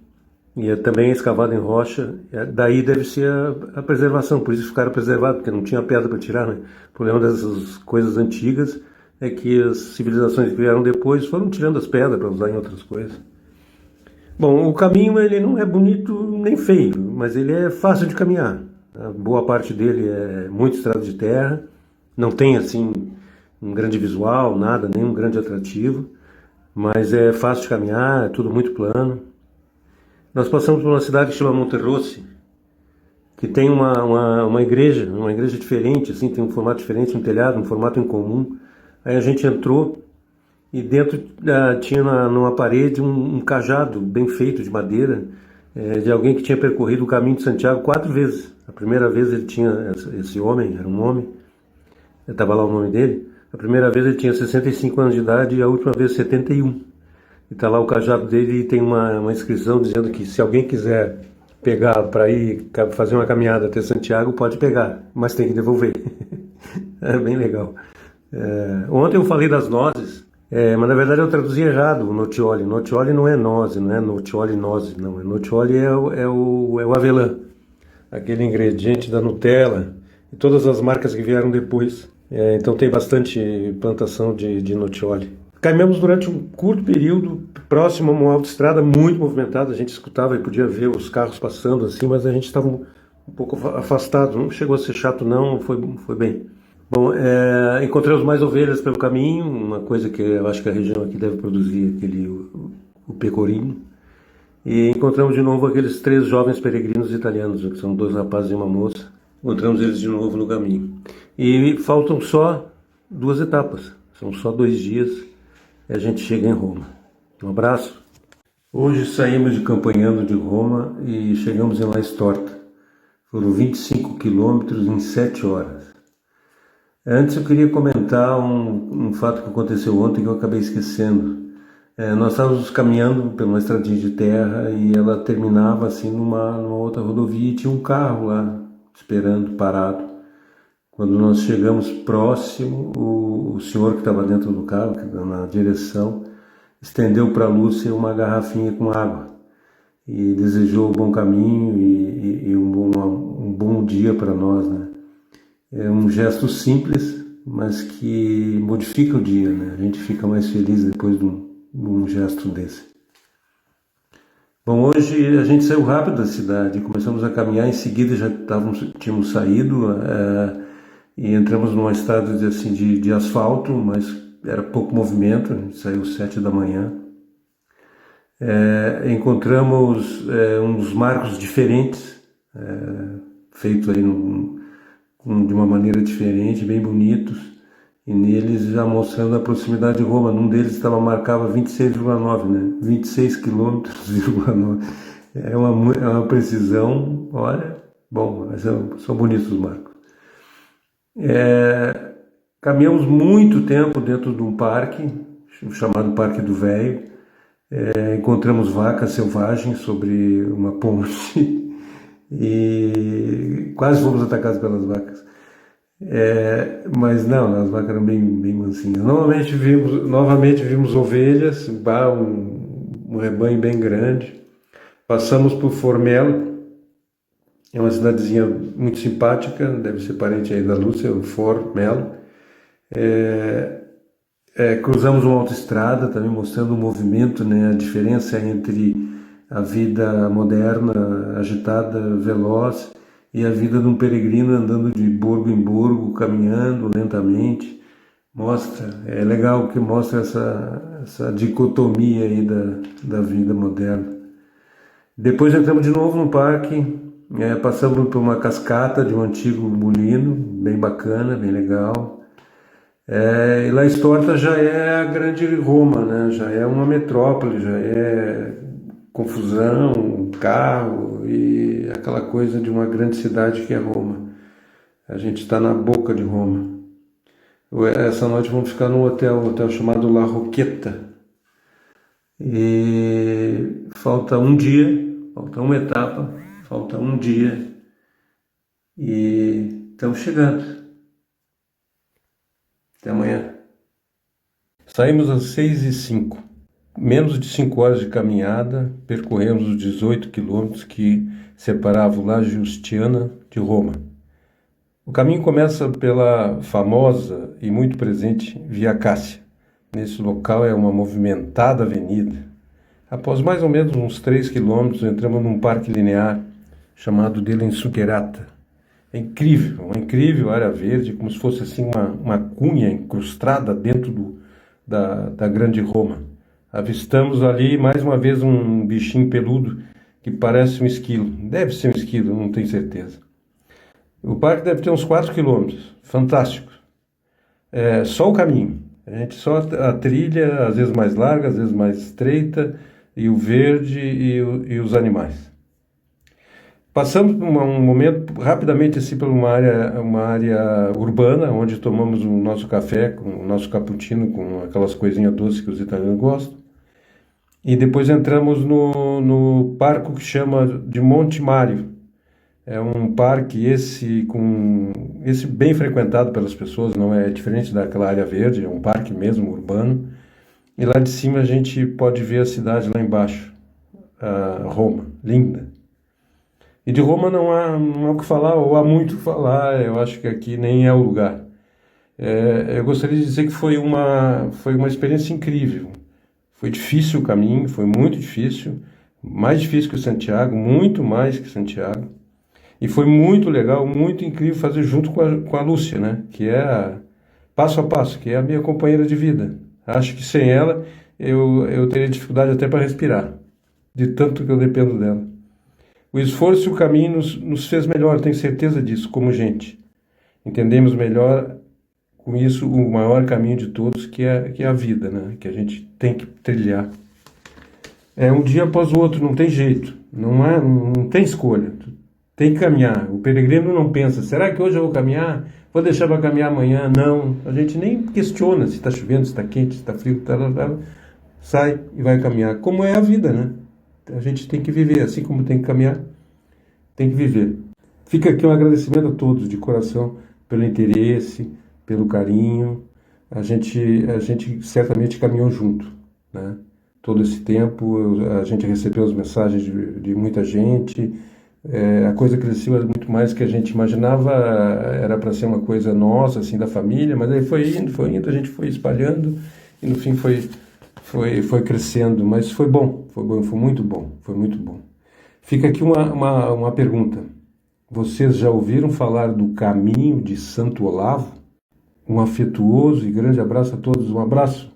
e também é escavado em rocha. Daí deve ser a preservação, por isso ficaram preservados, porque não tinha pedra para tirar, né? O problema dessas coisas antigas é que as civilizações que vieram depois foram tirando as pedras para usar em outras coisas. Bom, o caminho ele não é bonito nem feio, mas ele é fácil de caminhar. A boa parte dele é muito estrada de terra, não tem assim um grande visual, nada, nenhum grande atrativo, mas é fácil de caminhar, é tudo muito plano. Nós passamos por uma cidade que chama Monterossi, que tem uma igreja diferente, assim, tem um formato diferente, um telhado, um formato incomum. Aí a gente entrou e dentro tinha numa parede um cajado bem feito de madeira, de alguém que tinha percorrido o caminho de Santiago 4 vezes. A primeira vez ele tinha, esse homem, era um homem, estava lá o nome dele, a primeira vez ele tinha 65 anos de idade e a última vez 71. E está lá o cajado dele e tem uma inscrição dizendo que se alguém quiser pegar para ir fazer uma caminhada até Santiago, pode pegar, mas tem que devolver. É bem legal. Ontem eu falei das nozes, mas na verdade eu traduzi errado o noccioli. Noccioli não é noze, não é noccioli noze, não. Noccioli é o avelã, aquele ingrediente da Nutella e todas as marcas que vieram depois. Então tem bastante plantação de noccioli. Caminhamos durante um curto período, próximo a uma autoestrada muito movimentada. A gente escutava e podia ver os carros passando assim, mas a gente estava um pouco afastado. Não chegou a ser chato, não, foi bem. Bom, encontramos mais ovelhas pelo caminho, uma coisa que eu acho que a região aqui deve produzir, o pecorino. E encontramos de novo aqueles 3 jovens peregrinos italianos, que são 2 rapazes e uma moça. Encontramos eles de novo no caminho. E faltam só 2 etapas, são só 2 dias e a gente chega em Roma. Um abraço. Hoje saímos de Campagnano de Roma e chegamos em La Storta. Foram 25 quilômetros em 7 horas. Antes eu queria comentar um fato que aconteceu ontem que eu acabei esquecendo. Nós estávamos caminhando por uma estradinha de terra e ela terminava assim numa outra rodovia e tinha um carro lá esperando, parado. Quando nós chegamos próximo, o senhor que estava dentro do carro, que estava na direção, estendeu para a Lúcia uma garrafinha com água e desejou um bom caminho e um bom dia para nós, né? É um gesto simples, mas que modifica o dia, né? A gente fica mais feliz depois de um gesto desse. Bom, hoje a gente saiu rápido da cidade, começamos a caminhar, em seguida já tínhamos saído e entramos numa estrada de asfalto, mas era pouco movimento, a gente saiu às 7 da manhã. Encontramos uns marcos diferentes, feitos aí de uma maneira diferente, bem bonitos, e neles já mostrando a proximidade de Roma. Num deles marcava 26,9, né? 26 km,9. É uma precisão, olha, bom, são bonitos os marcos. Caminhamos muito tempo dentro de um parque, chamado Parque do Velho. Encontramos vacas selvagens sobre uma ponte e quase fomos atacados pelas vacas. Mas não, as vacas eram bem mansinhas. Novamente vimos ovelhas, um rebanho bem grande. Passamos por Formelo, é uma cidadezinha muito simpática, deve ser parente aí da Lúcia, o Formelo. Cruzamos uma autoestrada, também mostrando o movimento, né, a diferença entre a vida moderna, agitada, veloz, e a vida de um peregrino andando de burgo em burgo, caminhando lentamente. É legal que mostra essa dicotomia aí da vida moderna. Depois entramos de novo no parque, passamos por uma cascata de um antigo molino, bem bacana, bem legal. E La Storta já é a grande Roma, né? Já é uma metrópole, já é confusão, carro e aquela coisa de uma grande cidade que é Roma. A gente está na boca de Roma. Essa noite vamos ficar num hotel chamado La Rocchetta. E falta um dia, falta uma etapa, falta um dia e estamos chegando. Até amanhã. Saímos às 6h05. Menos de 5 horas de caminhada, percorremos os 18 quilômetros que separavam La Giustiana de Roma. O caminho começa pela famosa e muito presente Via Cassia. Nesse local é uma movimentada avenida. Após mais ou menos uns 3 quilômetros, entramos num parque linear chamado della Insuggerata. É incrível, uma incrível área verde, como se fosse assim uma cunha incrustada dentro da grande Roma. Avistamos ali mais uma vez um bichinho peludo que parece um esquilo. Deve ser um esquilo, não tenho certeza. O parque deve ter uns 4 quilômetros, fantástico. Só o caminho, só a trilha, às vezes mais larga, às vezes mais estreita, e o verde e os animais. Passamos por um momento, rapidamente, assim, por uma área urbana, onde tomamos o nosso café, com o nosso cappuccino, com aquelas coisinhas doces que os italianos gostam. E depois entramos no parque que chama de Monte Mario. É um parque esse bem frequentado pelas pessoas, não é diferente daquela área verde, é um parque mesmo, urbano. E lá de cima a gente pode ver a cidade lá embaixo, Roma, linda. E de Roma não há o que falar, ou há muito o que falar, eu acho que aqui nem é o lugar. Eu gostaria de dizer que foi uma experiência incrível. Foi difícil o caminho, foi muito difícil, mais difícil que o Santiago, muito mais que Santiago. E foi muito legal, muito incrível fazer junto com a Lúcia, né? Que é passo a passo, que é a minha companheira de vida. Acho que sem ela eu teria dificuldade até para respirar, de tanto que eu dependo dela. O esforço e o caminho nos fez melhor, tenho certeza disso, como gente. Entendemos melhor, com isso, o maior caminho de todos, que é a vida, né? Que a gente tem que trilhar. Um dia após o outro, não tem jeito, não tem escolha, tem que caminhar. O peregrino não pensa, será que hoje eu vou caminhar? Vou deixar para caminhar amanhã? Não, a gente nem questiona se está chovendo, se está quente, se está frio, sai e vai caminhar, como é a vida, né? A gente tem que viver, assim como tem que caminhar, tem que viver. Fica aqui um agradecimento a todos, de coração, pelo interesse, pelo carinho. A gente certamente caminhou junto, né? Todo esse tempo, a gente recebeu as mensagens de muita gente, A coisa cresceu muito mais do que a gente imaginava, era para ser uma coisa nossa, assim, da família, mas aí foi indo, a gente foi espalhando e no fim foi crescendo, mas foi bom, foi muito bom, foi muito bom. Fica aqui uma pergunta. Vocês já ouviram falar do Caminho de Santo Olavo? Um afetuoso e grande abraço a todos, um abraço.